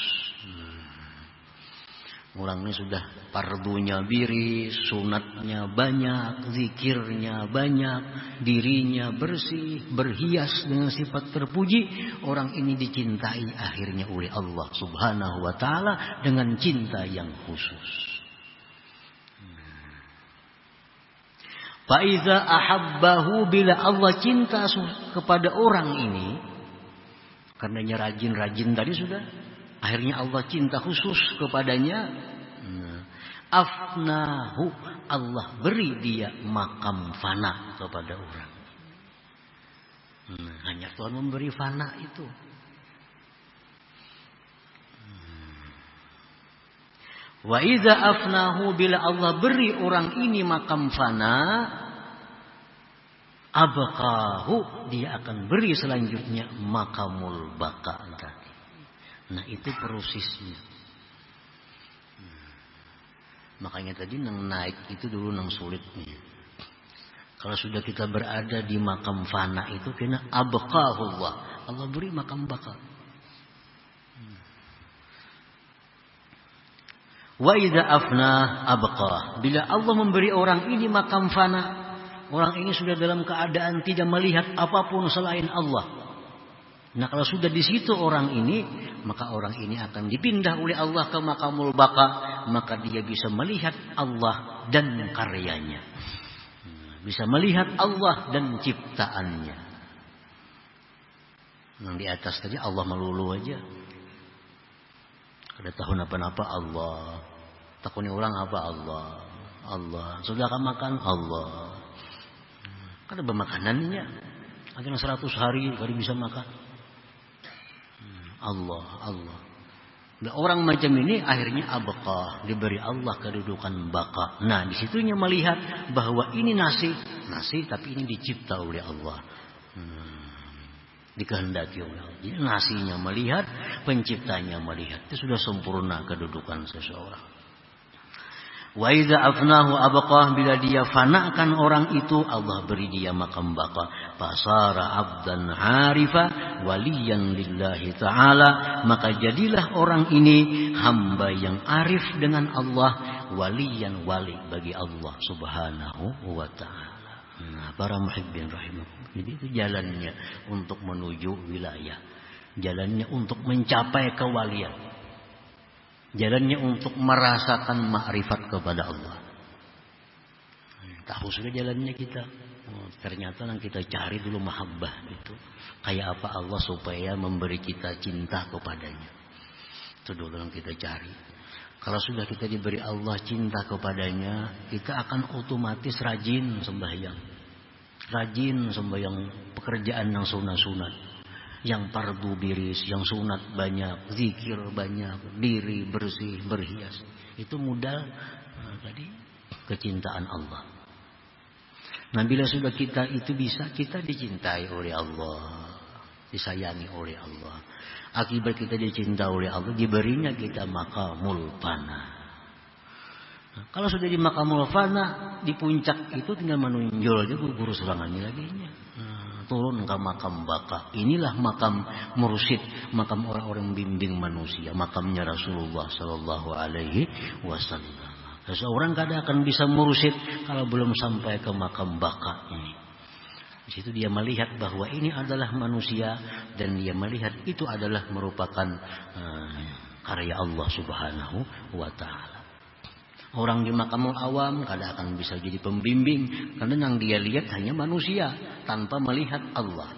Orangnya sudah pardunya biris, sunatnya banyak, zikirnya banyak, dirinya bersih, berhias dengan sifat terpuji. Orang ini dicintai akhirnya oleh Allah Subhanahu wa ta'ala dengan cinta yang khusus. Faiza ahabbahu, bila Allah cinta kepada orang ini, karenanya rajin-rajin tadi sudah, akhirnya Allah cinta khusus kepadanya. Afnahu, Allah beri dia makam fana kepada orang. Hanya Tuhan memberi fana itu. Wa idza afnahu, bila Allah beri orang ini makam fana, abqahu, dia akan beri selanjutnya makamul baqa tadi. Nah, itu prosesnya. Makanya tadi nang naik itu dulu nang sulitnya. Kalau sudah kita berada di makam fana itu kena abqahullah, Allah beri makam baqa. Wa idza afna abqa, bila Allah memberi orang ini makam fana, orang ini sudah dalam keadaan tidak melihat apapun selain Allah. Nah, kalau sudah di situ orang ini, maka orang ini akan dipindah oleh Allah ke makamul baqa, maka dia bisa melihat Allah dan karyanya. Bisa melihat Allah dan ciptaannya. Yang di atas tadi Allah melulu aja. Ada tahun apa-apa Allah. Takuni orang apa Allah. Allah. Sudah akan makan Allah. Kan ada makanannya. Akhirnya 100 hari baru bisa makan. Allah. Nah, orang macam ini akhirnya abqa, diberi Allah kedudukan baqa. Nah, disitunya melihat bahwa ini nasi tapi ini dicipta oleh Allah. Dikehendaki oleh Allah. Jadi nasinya melihat, penciptanya melihat. Itu sudah sempurna kedudukan seseorang. Wa idza afnahu abqah, bila dia fanakan orang itu, Allah beri dia makam baqa. Fasara abdan harifa waliyan lillahi ta'ala, maka jadilah orang ini hamba yang arif dengan Allah, waliyan, wali bagi Allah Subhanahu wa ta'ala. Nah, para muhibbin rahimakumullah, jadi itu jalannya untuk menuju wilayah, jalannya untuk mencapai kewalian, jalannya untuk merasakan makrifat kepada Allah. Tahu sudah jalannya kita. Ternyata yang kita cari dulu mahabbah itu. Kayak apa Allah supaya memberi kita cinta kepadanya. Itu dulu yang kita cari. Kalau sudah kita diberi Allah cinta kepadanya, kita akan otomatis rajin sembahyang. Rajin sembahyang pekerjaan yang sunat-sunat. Yang fardu biris, yang sunat banyak, zikir banyak, diri bersih, berhias. Itu modal tadi kecintaan Allah. Nah, bila sudah kita itu bisa, kita dicintai oleh Allah, disayangi oleh Allah. Akibat kita dicintai oleh Allah, diberinya kita makamul fana. Nah, kalau sudah di makamul fana, di puncak itu tinggal menunjul aja guru serangannya lagi. Turun ke makam baqa. Inilah makam mursyid, makam orang-orang bimbing manusia, makamnya Rasulullah sallallahu alaihi wasallam. Seseorang kadang akan bisa mursyid kalau belum sampai ke makam baqa ini. Di situ dia melihat bahwa ini adalah manusia dan dia melihat itu adalah merupakan karya Allah Subhanahu wa ta'ala. Orang di makamul awam kadang akan bisa jadi pembimbing karena yang dia lihat hanya manusia tanpa melihat Allah.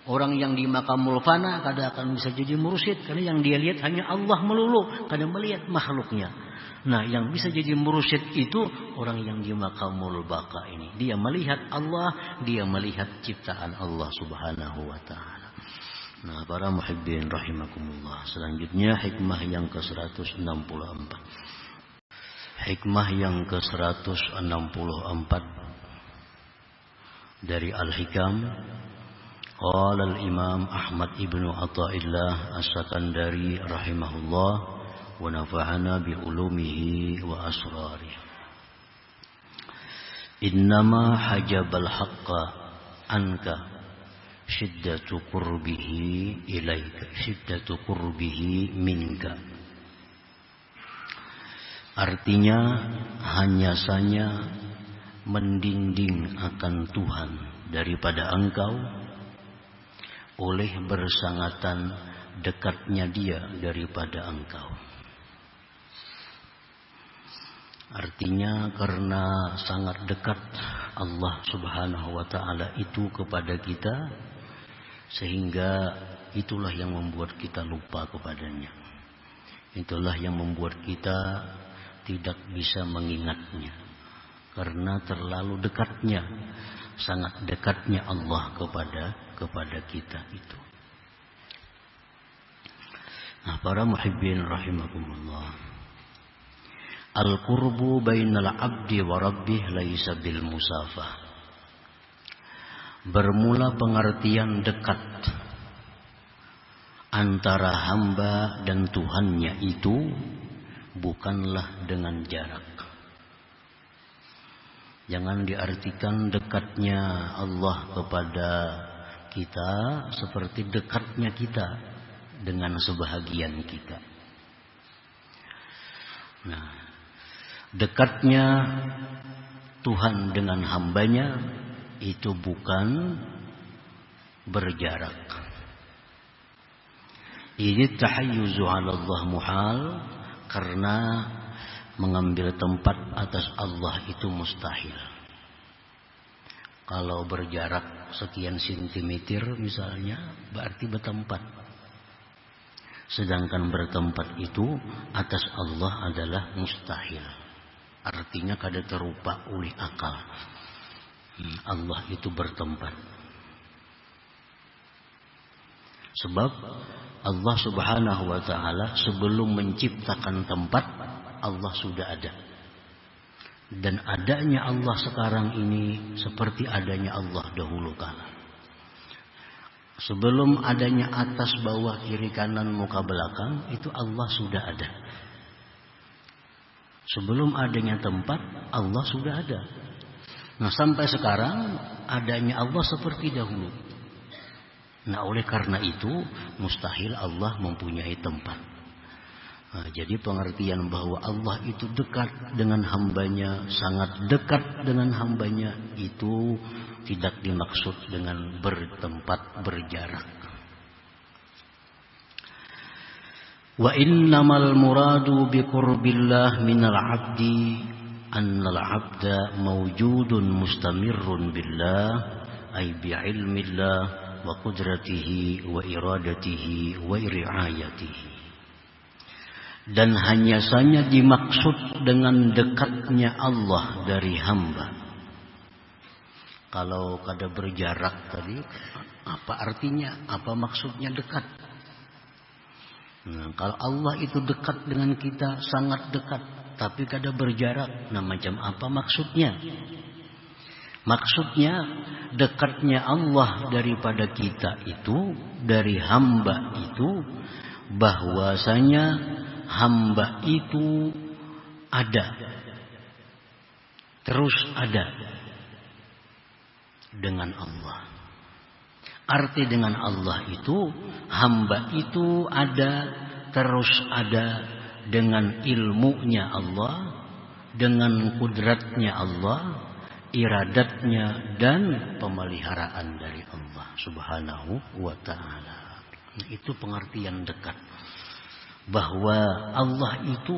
Orang yang di makamul fana kadang akan bisa jadi mursyid karena yang dia lihat hanya Allah melulu, kadang melihat makhluknya. Nah, yang bisa jadi mursyid itu orang yang di makamul baqa ini. Dia melihat Allah, dia melihat ciptaan Allah Subhanahu wa ta'ala. Nah, para muhibbin rahimakumullah. Selanjutnya hikmah yang ke-164. Hikmah yang ke-164 dari Al-Hikam. Qala al-Imam Ahmad ibnu Athaillah As-Sakandari rahimahullah, ونفعنا بعلومه وأسراره. إنما حجب الحق عنك شدة قربه إليك شدة قربه منك. Artinya hanya saja mendinding akan Tuhan daripada engkau oleh bersangatan dekatnya Dia daripada engkau. Artinya karena sangat dekat Allah Subhanahu wa ta'ala itu kepada kita, sehingga itulah yang membuat kita lupa kepadanya. Itulah yang membuat kita tidak bisa mengingatnya, karena terlalu dekatnya, sangat dekatnya Allah kepada kita itu. Nah, para muhibbin rahimakumullah, al-qurbu bainal abdi wa rabbih laisa bil musafah. Bermula pengertian dekat antara hamba dan Tuhannya itu bukanlah dengan jarak. Jangan diartikan dekatnya Allah kepada kita seperti dekatnya kita dengan sebahagian kita. Nah, dekatnya Tuhan dengan hambanya itu bukan berjarak. Ini tahayyuzu 'ala Allah muhal, karena mengambil tempat atas Allah itu mustahil. Kalau berjarak sekian sentimeter misalnya, berarti bertempat. Sedangkan bertempat itu atas Allah adalah mustahil. Artinya kada terupa oleh akal. Allah itu bertempat. Sebab Allah Subhanahu wa ta'ala sebelum menciptakan tempat, Allah sudah ada. Dan adanya Allah sekarang ini seperti adanya Allah dahulu kala. Sebelum adanya atas, bawah, kiri, kanan, muka, belakang, itu Allah sudah ada. Sebelum adanya tempat, Allah sudah ada. Nah, sampai sekarang adanya Allah seperti dahulu. Nah, oleh karena itu mustahil Allah mempunyai tempat. Nah, jadi pengertian bahwa Allah itu dekat dengan hambanya, sangat dekat dengan hambanya, itu tidak dimaksud dengan bertempat, berjarak. Wa innamal muradu biqurbillah minal abdi annal abda mawjudun mustamirrun billah ay bi'ilmillah wa qudratihi wa iradatihi wa riayatihi. Dan hanya saja dimaksud dengan dekatnya Allah dari hamba. Kalau kada berjarak tadi, apa artinya? Apa maksudnya dekat? Nah, kalau Allah itu dekat dengan kita, sangat dekat, tapi kada berjarak, nah macam apa maksudnya? Maksudnya dekatnya Allah daripada kita itu, dari hamba itu, bahwasanya hamba itu ada, terus ada dengan Allah. Arti dengan Allah itu, hamba itu ada, terus ada dengan ilmunya Allah, dengan kudratnya Allah, iradatnya dan pemeliharaan dari Allah Subhanahu wa ta'ala. Itu pengertian dekat, bahwa Allah itu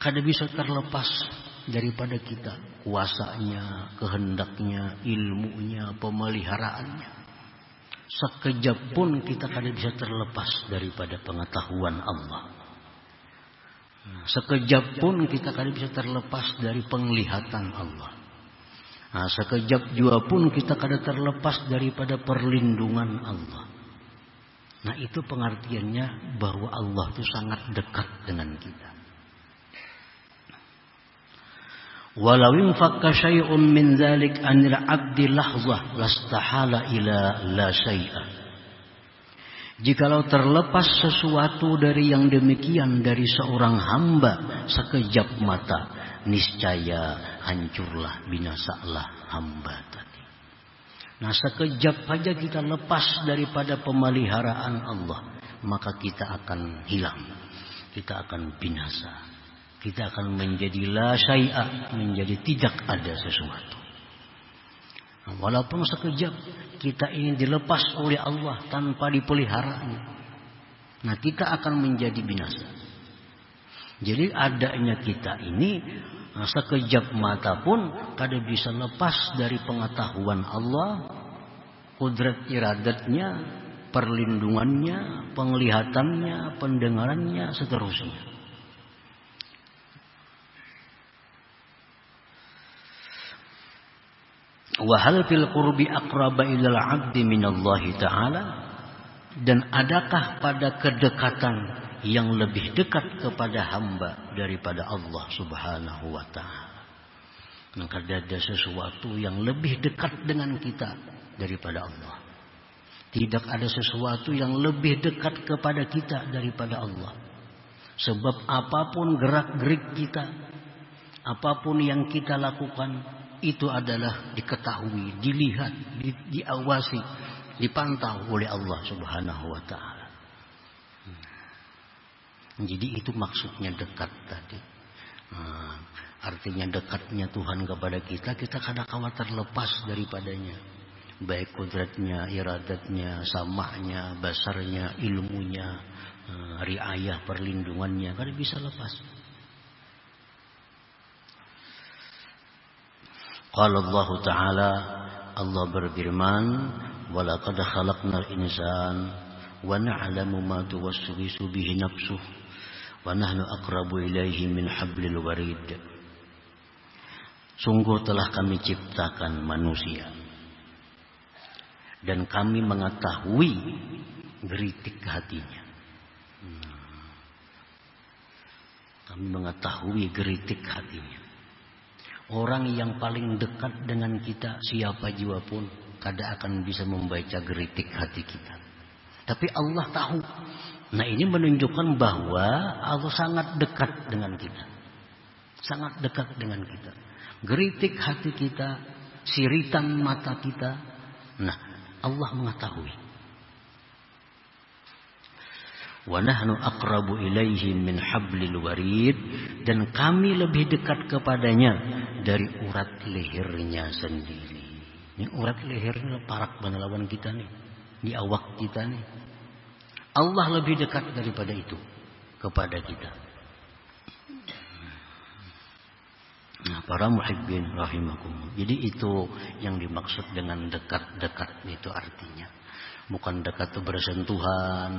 kada bisa terlepas daripada kita, kuasanya, kehendaknya, ilmunya, pemeliharaannya. Sekejap pun kita kada bisa terlepas daripada pengetahuan Allah. Sekejap pun kita kada bisa terlepas dari penglihatan Allah. Nah, sekejap jua pun kita kada terlepas daripada perlindungan Allah. Nah, itu pengertiannya bahwa Allah itu sangat dekat dengan kita. Walau infakka syai'un min dzalik anil 'abdi lahzah lastahala ila la syai'a. Jikalau terlepas sesuatu dari yang demikian dari seorang hamba sekejap mata, niscaya hancurlah, binasalah hamba tadi. Nah, sekejap saja kita lepas daripada pemeliharaan Allah, maka kita akan hilang, kita akan binasa, kita akan menjadi la syai'a, menjadi tidak ada sesuatu. Nah, walaupun sekejap kita ini dilepas oleh Allah tanpa dipeliharanya, nah kita akan menjadi binasa. Jadi adanya kita ini sekejap mata pun kada bisa lepas dari pengetahuan Allah, kudrat iradatnya, perlindungannya, penglihatannya, pendengarannya, seterusnya. Wa hal fil qurbi aqraba ilal 'abdi minallahi ta'ala, dan adakah pada kedekatan yang lebih dekat kepada hamba daripada Allah Subhanahu wa taala? Maka ada sesuatu yang lebih dekat dengan kita daripada Allah. Tidak ada sesuatu yang lebih dekat kepada kita daripada Allah. Sebab apapun gerak-gerik kita, apapun yang kita lakukan, itu adalah diketahui, dilihat, diawasi, dipantau oleh Allah Subhanahu wa taala. Jadi itu maksudnya dekat tadi. Artinya dekatnya Tuhan kepada kita, kita kadang-kadang terlepas daripadanya. Baik kudratnya, iradatnya, sama'nya, basarnya, ilmunya, riayah, perlindungannya, kada bisa lepas. Qala Allah Ta'ala, Allah berfirman, walaqad khalaqnal insan wa na'lamu ma tuwaswisu bihi nafsuh wa nahnu aqrabu ilaihi min hablil warid. Sungguh telah kami ciptakan manusia dan kami mengetahui geritik hatinya. Kami mengetahui geritik hatinya. Orang yang paling dekat dengan kita, siapa jua pun, kada akan bisa membaca geritik hati kita. Tapi Allah tahu. Nah, ini menunjukkan bahwa Allah sangat dekat dengan kita. Sangat dekat dengan kita. Geritik hati kita, siritan mata kita. Nah, Allah mengetahui. Wa nahnu aqrabu ilaihi min hablil warid, dan kami lebih dekat kepadanya dari urat lehernya sendiri. Ini urat lehernya parak lawan kita nih, di awak kita nih. Allah lebih dekat daripada itu kepada kita. Nah, para muhibbin rahimakumullah. Jadi itu yang dimaksud dengan dekat-dekat itu artinya. Bukan dekat itu bersentuhan,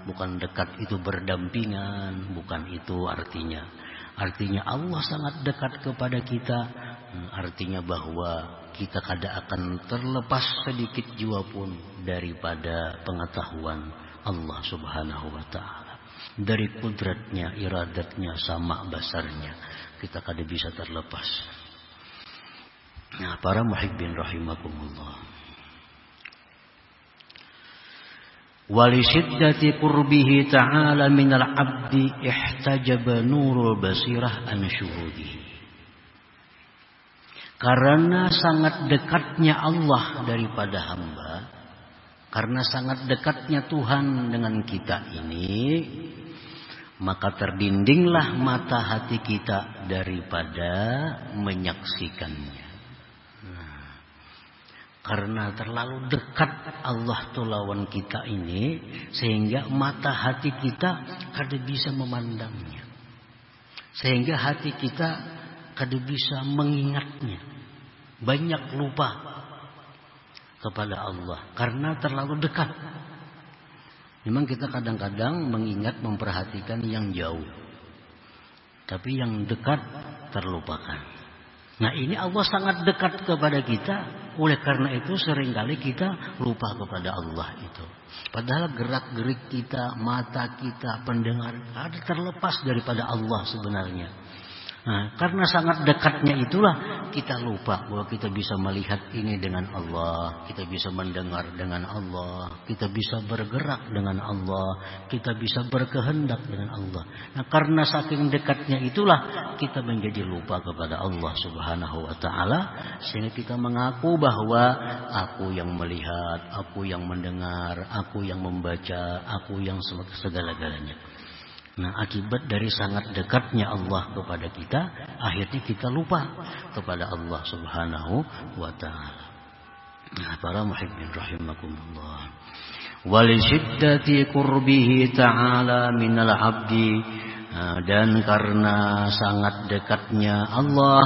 bukan dekat itu berdampingan, bukan itu artinya. Artinya Allah sangat dekat kepada kita, artinya bahwa kita kada akan terlepas sedikit jua pun daripada pengetahuan Allah Subhanahu wa taala. Dari kudratnya, iradatnya, sama basarnya, kita kada bisa terlepas. Nah, para muhibbin rahimakumullah. Walisiddati qurbihi ta'ala minal abdi ihtajaba nurul basirah an syuhudihi. Karena sangat dekatnya Allah daripada hamba, karena sangat dekatnya Tuhan dengan kita ini, maka terdindinglah mata hati kita daripada menyaksikannya. Karena terlalu dekat Allah tuh lawan kita ini, sehingga mata hati kita kada bisa memandangnya, sehingga hati kita kada bisa mengingatnya, banyak lupa kepada Allah karena terlalu dekat. Memang kita kadang-kadang mengingat, memperhatikan yang jauh, tapi yang dekat terlupakan. Nah, ini Allah sangat dekat kepada kita. Oleh karena itu seringkali kita lupa kepada Allah itu. Padahal gerak-gerik kita, mata kita, pendengar ada terlepas daripada Allah sebenarnya. Nah, karena sangat dekatnya itulah kita lupa bahwa kita bisa melihat ini dengan Allah, kita bisa mendengar dengan Allah, kita bisa bergerak dengan Allah, kita bisa berkehendak dengan Allah. Nah, karena saking dekatnya itulah kita menjadi lupa kepada Allah Subhanahu wa taala, sehingga kita mengaku bahwa aku yang melihat, aku yang mendengar, aku yang membaca, aku yang segala-galanya. Nah, akibat dari sangat dekatnya Allah kepada kita, akhirnya kita lupa kepada Allah Subhanahu wa taala. Nah, para muhibbin rahimakumullah. Wali syiddati qurbihi ta'ala minal 'abdi. Dan karena sangat dekatnya Allah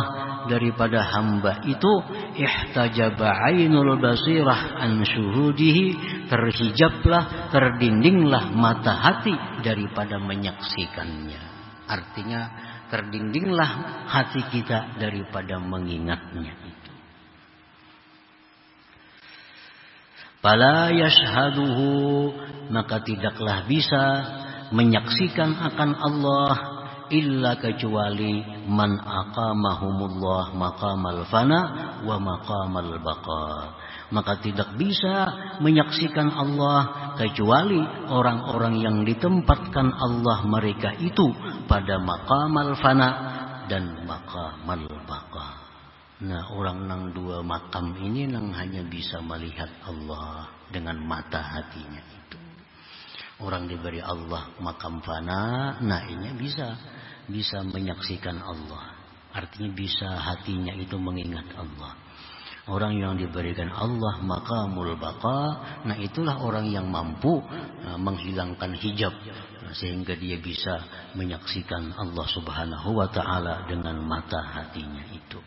daripada hamba itu, ihtajaba ainul basirah an syuhudihi, terhijablah, terdindinglah mata hati daripada menyaksikannya. Artinya terdindinglah hati kita daripada mengingatnya itu. Fala yashhaduhu, maka tidaklah bisa menyaksikan akan Allah illa kecuali man aqamahumullah maqamal fana wa maqamal baqa. Maka tidak bisa menyaksikan Allah kecuali orang-orang yang ditempatkan Allah mereka itu pada maqamal fana dan maqamal baqa. Nah, orang nang dua makam ini nang hanya bisa melihat Allah dengan mata hatinya itu. Orang diberi Allah makam fana, nah ini bisa menyaksikan Allah. Artinya bisa hatinya itu mengingat Allah. Orang yang diberikan Allah maqamul baqa, nah itulah orang yang mampu menghilangkan hijab, sehingga dia bisa menyaksikan Allah Subhanahu wa taala dengan mata hatinya itu.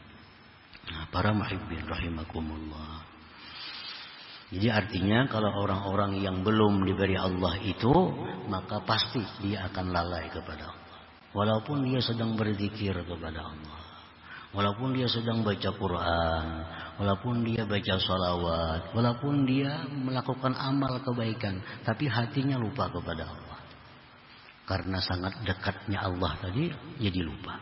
Nah, para muhibbin rahimakumullah. Jadi artinya kalau orang-orang yang belum diberi Allah itu, maka pasti dia akan lalai kepada Allah. Walaupun dia sedang berzikir kepada Allah, walaupun dia sedang baca Quran, walaupun dia baca sholawat, walaupun dia melakukan amal kebaikan, tapi hatinya lupa kepada Allah. Karena sangat dekatnya Allah tadi, jadi lupa.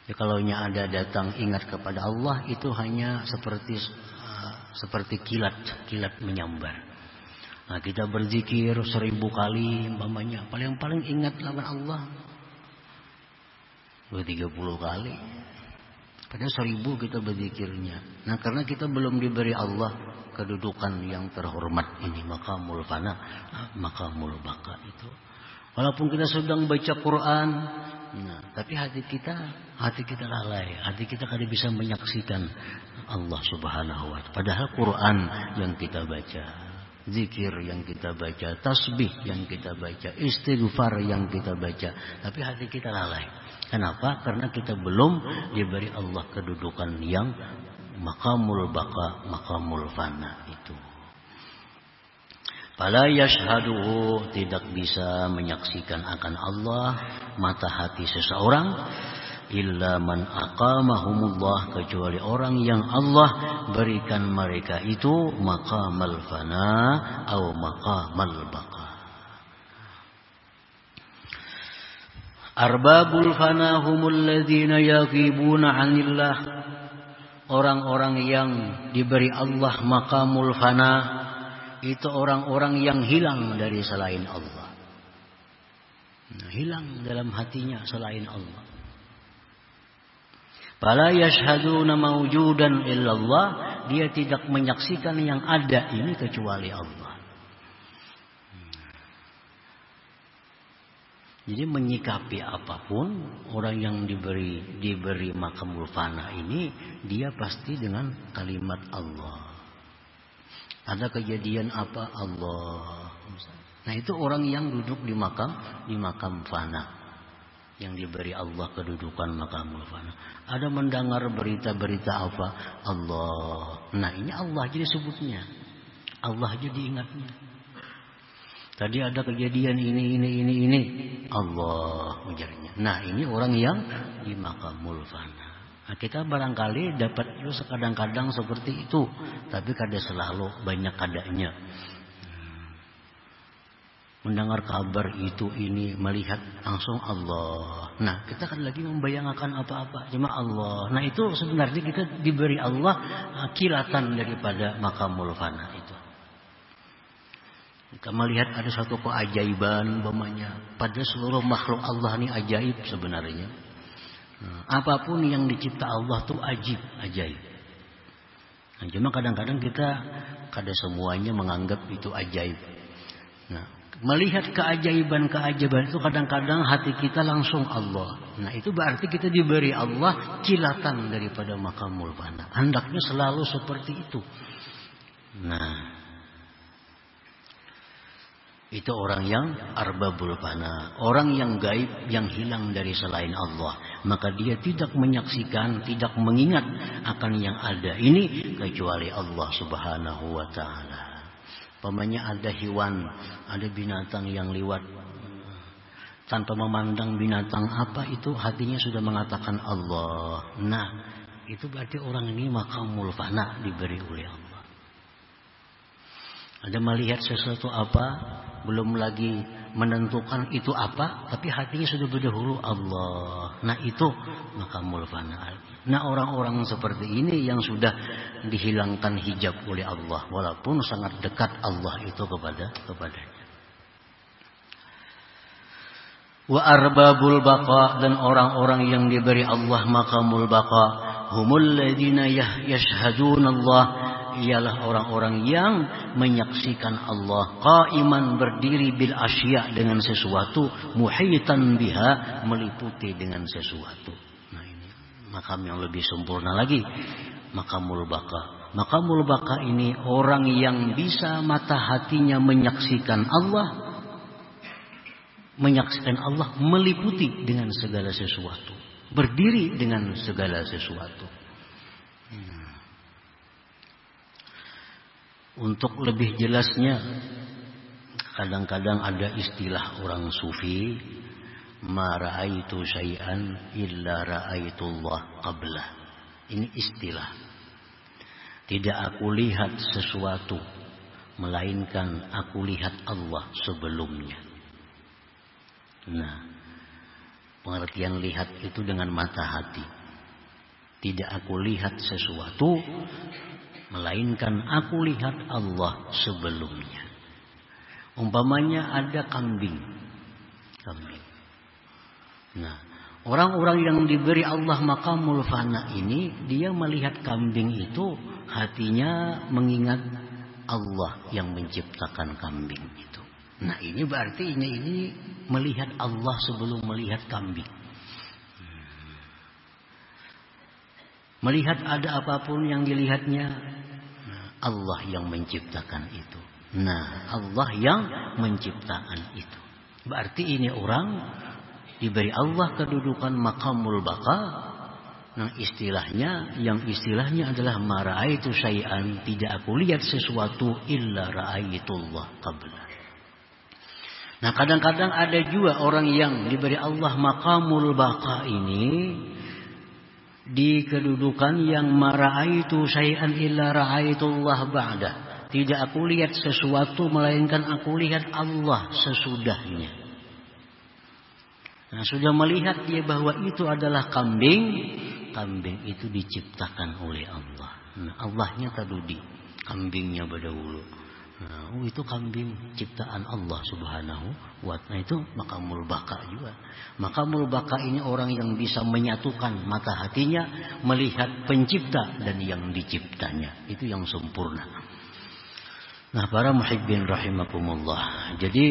Ya, kalau ada datang ingat kepada Allah, itu hanya seperti kilat menyambar. Nah, kita berzikir 1000 kali umpamanya, paling ingat lawan Allah 30 kali. Padahal 1000 kita berzikirnya. Nah, karena kita belum diberi Allah kedudukan yang terhormat ini, maqamul fana, maqamul baqa itu. Walaupun kita sedang baca Quran, nah, tapi hati kita lalai, hati kita kada bisa menyaksikan Allah Subhanahu wa taala. Padahal Quran yang kita baca, zikir yang kita baca, tasbih yang kita baca, istighfar yang kita baca, tapi hati kita lalai. Kenapa? Karena kita belum diberi Allah kedudukan yang maqamul baqa, maqamul fana itu. Fala yashhaduhu, tidak bisa menyaksikan akan Allah mata hati seseorang illa man aqamahumullah, kecuali orang yang Allah berikan mereka itu maqamal fana atau maqamal baqa. Arbabul fana humul ladzina yaghibuna 'anillah, orang-orang yang diberi Allah maqamul fana itu orang-orang yang hilang dari selain Allah. Nah, hilang dalam hatinya selain Allah. Fala yashhaduna mawjudan illallah, dia tidak menyaksikan yang ada ini kecuali Allah. Jadi menyikapi apapun, orang yang diberi maqamul fana ini, dia pasti dengan kalimat Allah. Ada kejadian apa, Allah. Nah, itu orang yang duduk di makam fana, yang diberi Allah kedudukan makamul fana. Ada mendengar berita-berita apa, Allah. Nah, ini Allah jadi sebutnya, Allah jadi ingatnya. Tadi ada kejadian ini, Allah ujarnya. Nah, ini orang yang di makamul fana. Nah, kita barangkali dapat itu kadang-kadang seperti itu, tapi kada selalu, banyak kadanya. mendengar kabar itu ini, melihat langsung Allah. Nah, kita kan lagi membayangkan apa-apa, cuma Allah. Nah, itu sebenarnya kita diberi Allah kilatan daripada makamul fana itu. Kita melihat ada satu keajaiban umpamanya, pada seluruh makhluk Allah ini ajaib sebenarnya. Apapun yang dicipta Allah tuh ajaib. Nah, cuma kadang-kadang kita kada semuanya menganggap itu ajaib. Nah, melihat keajaiban itu kadang-kadang hati kita langsung Allah. Nah, itu berarti kita diberi Allah kilatan daripada makamul fana. Hendaknya selalu seperti itu. Nah, itu orang yang arbabul fana, orang yang gaib, yang hilang dari selain Allah. Maka dia tidak menyaksikan, tidak mengingat akan yang ada ini kecuali Allah Subhanahu wa ta'ala. Pamannya ada hewan, ada binatang yang lewat, tanpa memandang binatang apa itu, hatinya sudah mengatakan Allah. Nah, itu berarti orang ini makamul fana, diberi oleh Allah. Ada melihat sesuatu apa, belum lagi menentukan itu apa, tapi hatinya sudah berdahulu Allah. Nah, itu makamul fana. Nah, orang-orang seperti ini yang sudah dihilangkan hijab oleh Allah, walaupun sangat dekat Allah itu kepadanya. Wa arbabul baqa, dan orang-orang yang diberi Allah makamul baqa, humul ladina yashhadun Allah, ialah orang-orang yang menyaksikan Allah qaiman, berdiri bil asya, dengan sesuatu, muhitan biha, meliputi dengan sesuatu. Nah, ini makam yang lebih sempurna lagi, makamul baqa. Makamul baqa ini orang yang bisa mata hatinya menyaksikan Allah, meliputi dengan segala sesuatu, berdiri dengan segala sesuatu. Untuk lebih jelasnya, kadang-kadang ada istilah orang sufi, ma ra'aitu syai'an illa ra'aitullah qablah. Ini istilah. Tidak aku lihat sesuatu, melainkan aku lihat Allah sebelumnya. Nah, pengertian lihat itu dengan mata hati. Tidak aku lihat sesuatu, melainkan aku lihat Allah sebelumnya. Umpamanya ada kambing. Nah, orang-orang yang diberi Allah makamul fana ini, dia melihat kambing itu, hatinya mengingat Allah yang menciptakan kambing itu. Nah, ini berarti ini melihat Allah sebelum melihat kambing. Melihat ada apapun yang dilihatnya, Allah yang menciptakan itu. Nah, Allah yang menciptakan itu. Berarti ini orang diberi Allah kedudukan makamul baqa. Nah, istilahnya adalah ma ra'aitu syai'an, tidak aku lihat sesuatu illa ra'aitullah qabla. Nah, kadang-kadang ada juga orang yang diberi Allah makamul baqa ini di kedudukan yang mara'aitu syai'an illa ra'aitullah ba'da. Tidak aku lihat sesuatu, melainkan aku lihat Allah sesudahnya. Nah, sudah melihat dia bahwa itu adalah kambing. Kambing itu diciptakan oleh Allah. Nah, Allahnya tadudi, kambingnya berdahulu. Nah, itu kambing ciptaan Allah Subhanahu wa ta'ala. Itu makamul baqa juga. Makamul baqa ini orang yang bisa menyatukan mata hatinya, melihat pencipta dan yang diciptanya. Itu yang sempurna. Nah, para muhibbin rahimakumullah. Jadi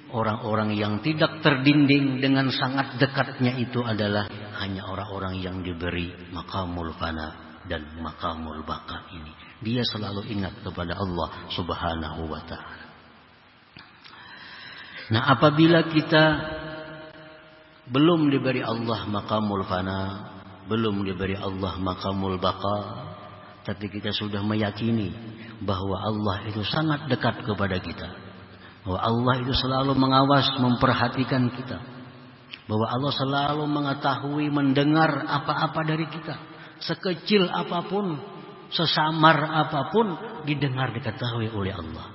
orang-orang yang tidak terdinding dengan sangat dekatnya itu adalah hanya orang-orang yang diberi makamul fana dan makamul baqa ini. Dia selalu ingat kepada Allah Subhanahu wa ta'ala. Nah, apabila kita belum diberi Allah makamul fana, belum diberi Allah makamul baqa, tapi kita sudah meyakini bahwa Allah itu sangat dekat kepada kita, bahwa Allah itu selalu mengawas, memperhatikan kita, bahwa Allah selalu mengetahui, mendengar apa-apa dari kita, sekecil apapun, sesamar apapun, didengar, diketahui oleh Allah.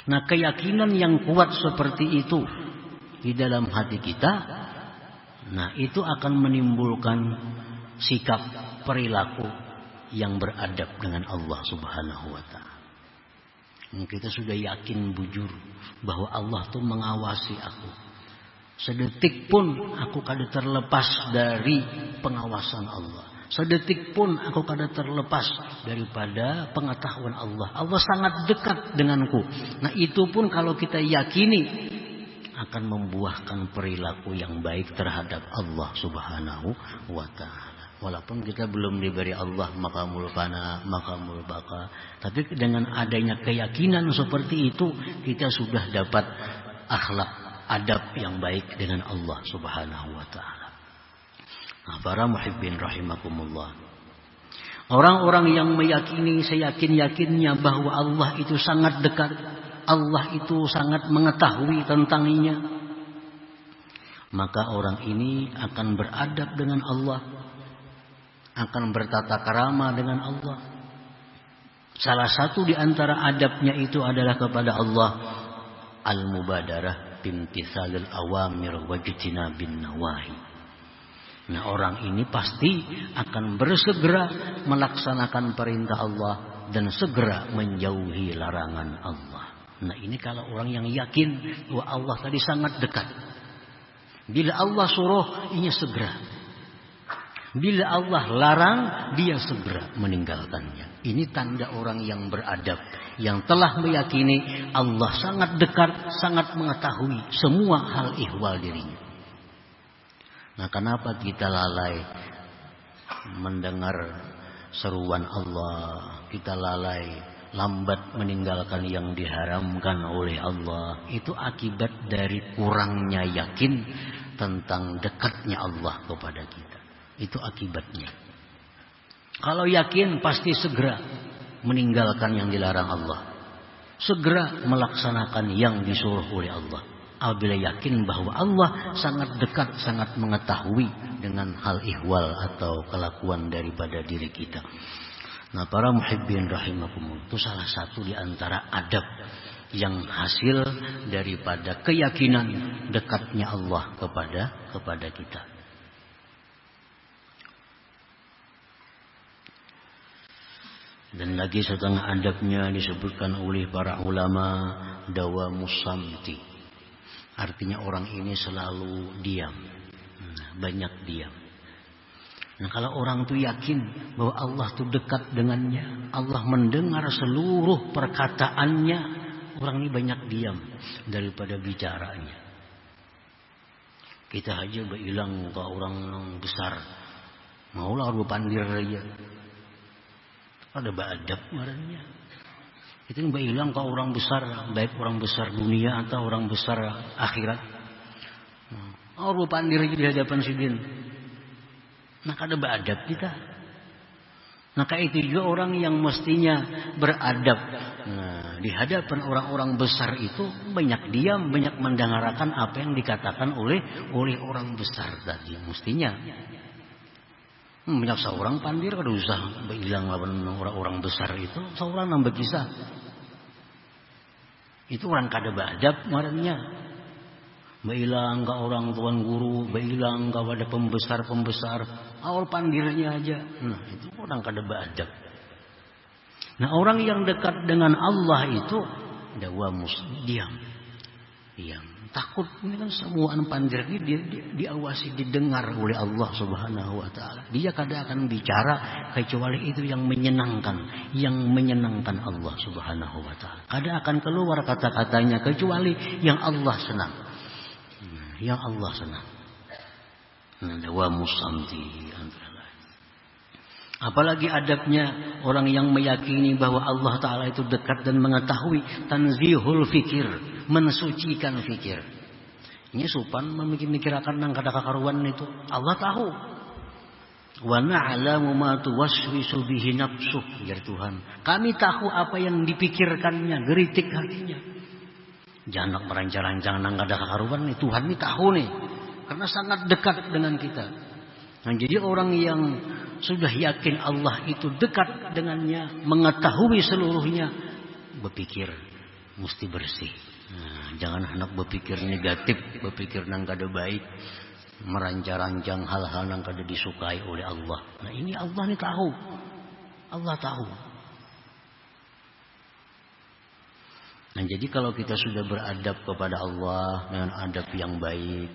Nah, keyakinan yang kuat seperti itu di dalam hati kita, nah itu akan menimbulkan sikap perilaku yang beradab dengan Allah Subhanahu wa taala. Kita sudah yakin bujur bahwa Allah tuh mengawasi aku. Sedetik pun aku kada terlepas dari pengawasan Allah. Sedetik pun aku kada terlepas daripada pengetahuan Allah. Allah sangat dekat denganku. Nah itu pun kalau kita yakini akan membuahkan perilaku yang baik terhadap Allah Subhanahu wa ta'ala. Walaupun kita belum diberi Allah maqamul fana, maqamul baqa, tapi dengan adanya keyakinan seperti itu kita sudah dapat akhlak, adab yang baik dengan Allah Subhanahu wa ta'ala. Nah, para muhibbin rahimakumullah, orang-orang yang meyakini seyakin-yakinnya bahwa Allah itu sangat dekat, Allah itu sangat mengetahui tentangnya, maka orang ini akan beradab dengan Allah, akan bertata krama dengan Allah. Salah satu di antara adabnya itu adalah kepada Allah al-mubadarah bimtithalil awamir wajtinabin nawahi. Nah, orang ini pasti akan bersegera melaksanakan perintah Allah dan segera menjauhi larangan Allah. Nah, ini kalau orang yang yakin bahwa Allah tadi sangat dekat. Bila Allah suruh, ini segera. Bila Allah larang, dia segera meninggalkannya. Ini tanda orang yang beradab, yang telah meyakini Allah sangat dekat, sangat mengetahui semua hal ihwal dirinya. Nah, kenapa kita lalai mendengar seruan Allah? Kita lalai, lambat meninggalkan yang diharamkan oleh Allah. Itu akibat dari kurangnya yakin tentang dekatnya Allah kepada kita. Itu akibatnya. Kalau yakin pasti segera meninggalkan yang dilarang Allah, segera melaksanakan yang disuruh oleh Allah. Apabila yakin bahwa Allah sangat dekat, sangat mengetahui dengan hal ihwal atau kelakuan daripada diri kita. Nah, para muhibbin rahimakumullah, itu salah satu di antara adab yang hasil daripada keyakinan dekatnya Allah kepada kita. Dan lagi setengah adabnya disebutkan oleh para ulama, dawamus samti. Artinya orang ini selalu diam, banyak diam. Nah, kalau orang itu yakin bahwa Allah itu dekat dengannya, Allah mendengar seluruh perkataannya, orang ini banyak diam daripada bicaranya. Kita aja bilang ke orang besar, maulah lu pandir aja. Ada beradab marahnya. Itu yang bilang ke orang besar, baik orang besar dunia atau orang besar akhirat. Lu pandir aja di hadapan sidin. Nah, ada beradab kita. Nah, kayak itu juga orang yang mestinya beradab. Nah, di hadapan orang-orang besar itu banyak diam, banyak mendengarkan apa yang dikatakan oleh orang besar tadi. Mestinya. Banyak seorang pandir kada usah bilang lawan orang-orang besar itu, seorang nambah kisah. Itu orang kada beadab marahnya. Bilang ke orang tuan guru, bilang kepada pembesar-pembesar, awal pandirnya aja. Nah, itu orang kada beadab. Nah, orang yang dekat dengan Allah itu dawamus, diam. Takut, ini kan semua pandir ini diawasi, didengar oleh Allah Subhanahu wa ta'ala. Dia kada akan bicara kecuali itu yang menyenangkan Allah Subhanahu wa ta'ala. Kada akan keluar kata-katanya kecuali yang Allah senang. Yang Allah senang. Dawamus samti antara lain. Apalagi adabnya orang yang meyakini bahwa Allah Ta'ala itu dekat dan mengetahui, tanzihul fikir, mensucikan fikir. Ini supan memikir-mikirakan nang kada kakaruan itu. Allah tahu. Wa na'lamu ma tuwaswisu bihi nafsuh, ya Tuhan. Kami tahu apa yang dipikirkannya, geritik hatinya. Jangan merancang-rancang nang kada kakaruan nih. Tuhan ini tahu nih. Karena sangat dekat dengan kita. Nah, jadi orang yang sudah yakin Allah itu dekat dengannya, mengetahui seluruhnya, berpikir mesti bersih. Jangan hendak berpikir negatif, berpikir nang kada baik, merancang-rancang hal-hal nang kada disukai oleh Allah. Nah ini Allah ni tahu. Allah tahu. Nah jadi kalau kita sudah beradab kepada Allah dengan adab yang baik,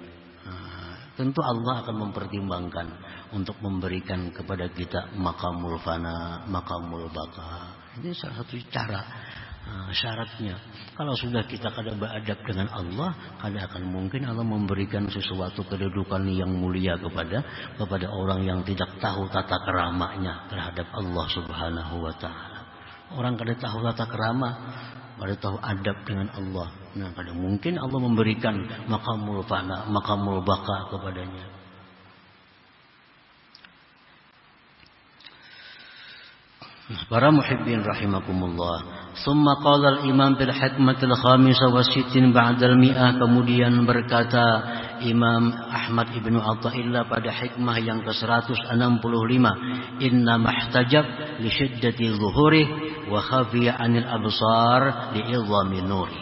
tentu Allah akan mempertimbangkan untuk memberikan kepada kita maqamul fana, maqamul baqa. Ini salah satu cara, syaratnya. Kalau sudah kita kada beradab dengan Allah, kada akan mungkin Allah memberikan sesuatu kedudukan yang mulia kepada orang yang tidak tahu tata keramanya terhadap Allah Subhanahu wa taala. Orang kada tahu tata kerama, kada tahu adab dengan Allah. Nah, kada mungkin Allah memberikan maqamul fana, maqamul baqa kepadanya. Para muhibbin rahimakumullah. Summa qala al-imam bil hikmatil khamisah wa sittin ba'dal mi'ah. Kemudian berkata Imam Ahmad ibnu Athaillah pada hikmah yang ke-165, inna mahtajab li syiddati zuhurih wa khafiya 'anil absar li 'idhami nuri.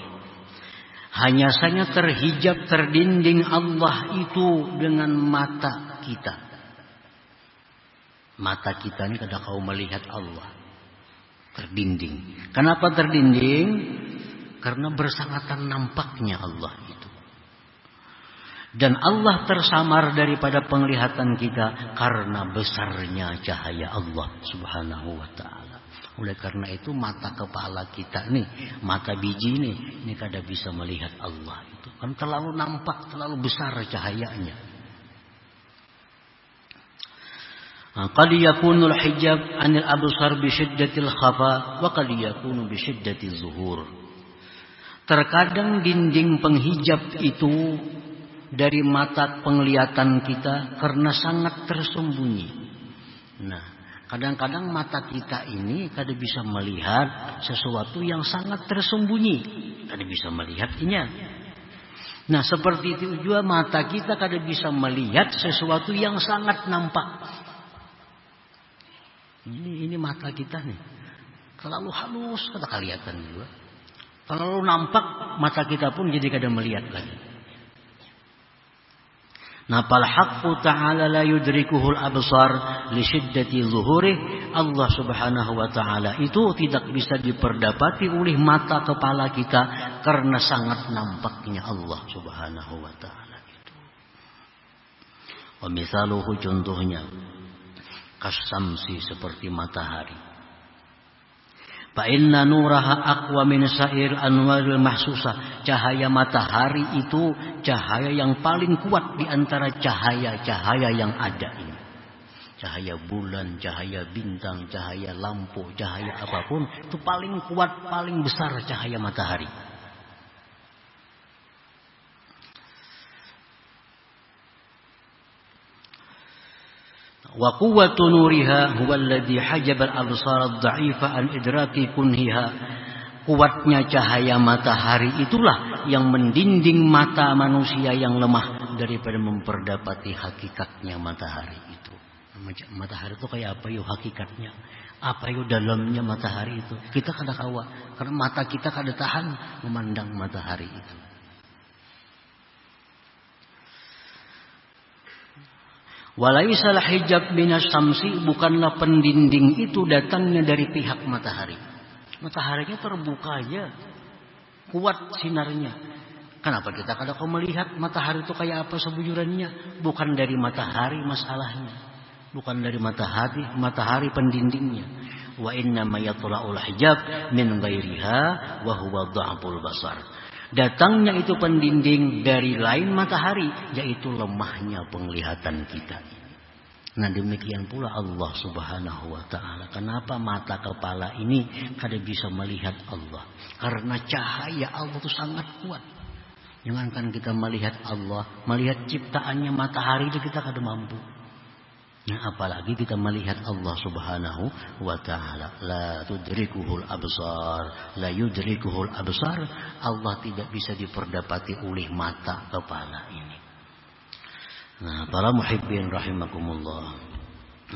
Hanya saja terhijab, terdinding Allah itu dengan mata kita. Mata kita ini kada kau melihat Allah. Terdinding. Kenapa terdinding? Karena bersangatan nampaknya Allah itu. Dan Allah tersamar daripada penglihatan kita karena besarnya cahaya Allah Subhanahu wa ta'ala. Oleh karena itu mata kepala kita nih, mata biji nih, ini kada bisa melihat Allah itu. Kan terlalu nampak, terlalu besar cahayanya. Qad yakunu al-hijab 'anil absar bi syiddatil khafa wa qad yakunu bi syiddatiz zuhur. Terkadang dinding penghijab itu dari mata penglihatan kita karena sangat tersembunyi. Nah, kadang-kadang mata kita ini kada bisa melihat sesuatu yang sangat tersembunyi, kada bisa melihatnya. Nah, seperti itu juga mata kita kada bisa melihat sesuatu yang sangat nampak. Ini mata kita nih terlalu halus, kada kelihatan juga. Terlalu nampak, mata kita pun jadi kada melihat lagi. Nah, fal haqqu ta'ala la yudrikuhul absar li syiddati zuhurih. Allah Subhanahu wa taala itu tidak bisa diperdapati oleh mata kepala kita karena sangat nampaknya Allah Subhanahu wa taala itu. Wa misaluhu, contohnya kasamsi, seperti matahari. Fa inna nuraha aqwa min sa'ir anwaril mahsusah. Cahaya matahari itu cahaya yang paling kuat di antara cahaya-cahaya yang ada ini. Cahaya bulan, cahaya bintang, cahaya lampu, cahaya apapun itu paling kuat, paling besar cahaya matahari. Wa quwwatu nuriha huwa alladhi hajaba al-absar ad-dha'ifa an idraki kunhiha. Kuatnya cahaya matahari itulah yang mendinding mata manusia yang lemah daripada memperdapati hakikatnya matahari itu. Matahari itu kayak apa yo hakikatnya? Apa yo dalamnya matahari itu? Kita kada kawa karena mata kita kada tahan memandang matahari itu. Walaisal hijab minas samsi, bukanlah pendinding itu datangnya dari pihak matahari. Mataharinya terbuka aja, kuat sinarnya. Kenapa kita kada kau melihat matahari itu kayak apa sebujurannya? Bukan dari matahari masalahnya, bukan dari matahari pendindingnya. Wa inna ma yatla'ul hijab min ghairiha wa huwa dha'ful basar. Datangnya itu pendinding dari lain matahari, yaitu lemahnya penglihatan kita. Nah, demikian pula Allah Subhanahu wa ta'ala. Kenapa mata kepala ini kada bisa melihat Allah? Karena cahaya Allah itu sangat kuat. Jangankan kita melihat Allah, melihat ciptaannya matahari itu kita kada mampu. Nah, apalagi kita melihat Allah Subhanahu wa ta'ala. La tudrikuhul absar, la yudrikuhul absar. Allah tidak bisa diperdapati oleh mata kepala ini. Nah, para muhibbin rahimakumullah.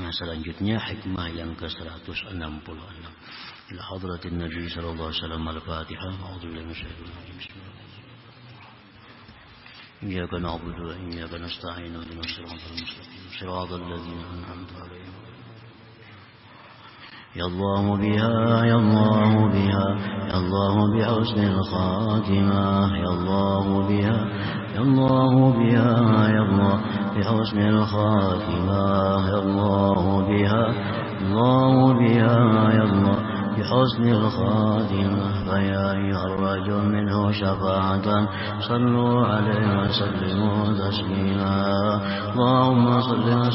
Nah, selanjutnya hikmah yang ke-166. إلى حضرة النبي صلى الله عليه وسلم. الفاتحة. أعوذ بالله من الشيطان الرجيم. بسم الله. إياك نعبد وإياك نستعين اهدنا الصراط المستقيم صراط الذين أنعمت عليهم. يا الله بها يا الله بها يا الله بحسن الخاتمة. يا الله بها يا الله بها يا الله بحسن الخاتمة. يا الله بها الله بها يا الله بحسن الخاتمة. فيا أيها الرجل منه شفاعة صلوا عليه وسلموا تسليما. اللهم صل وسلم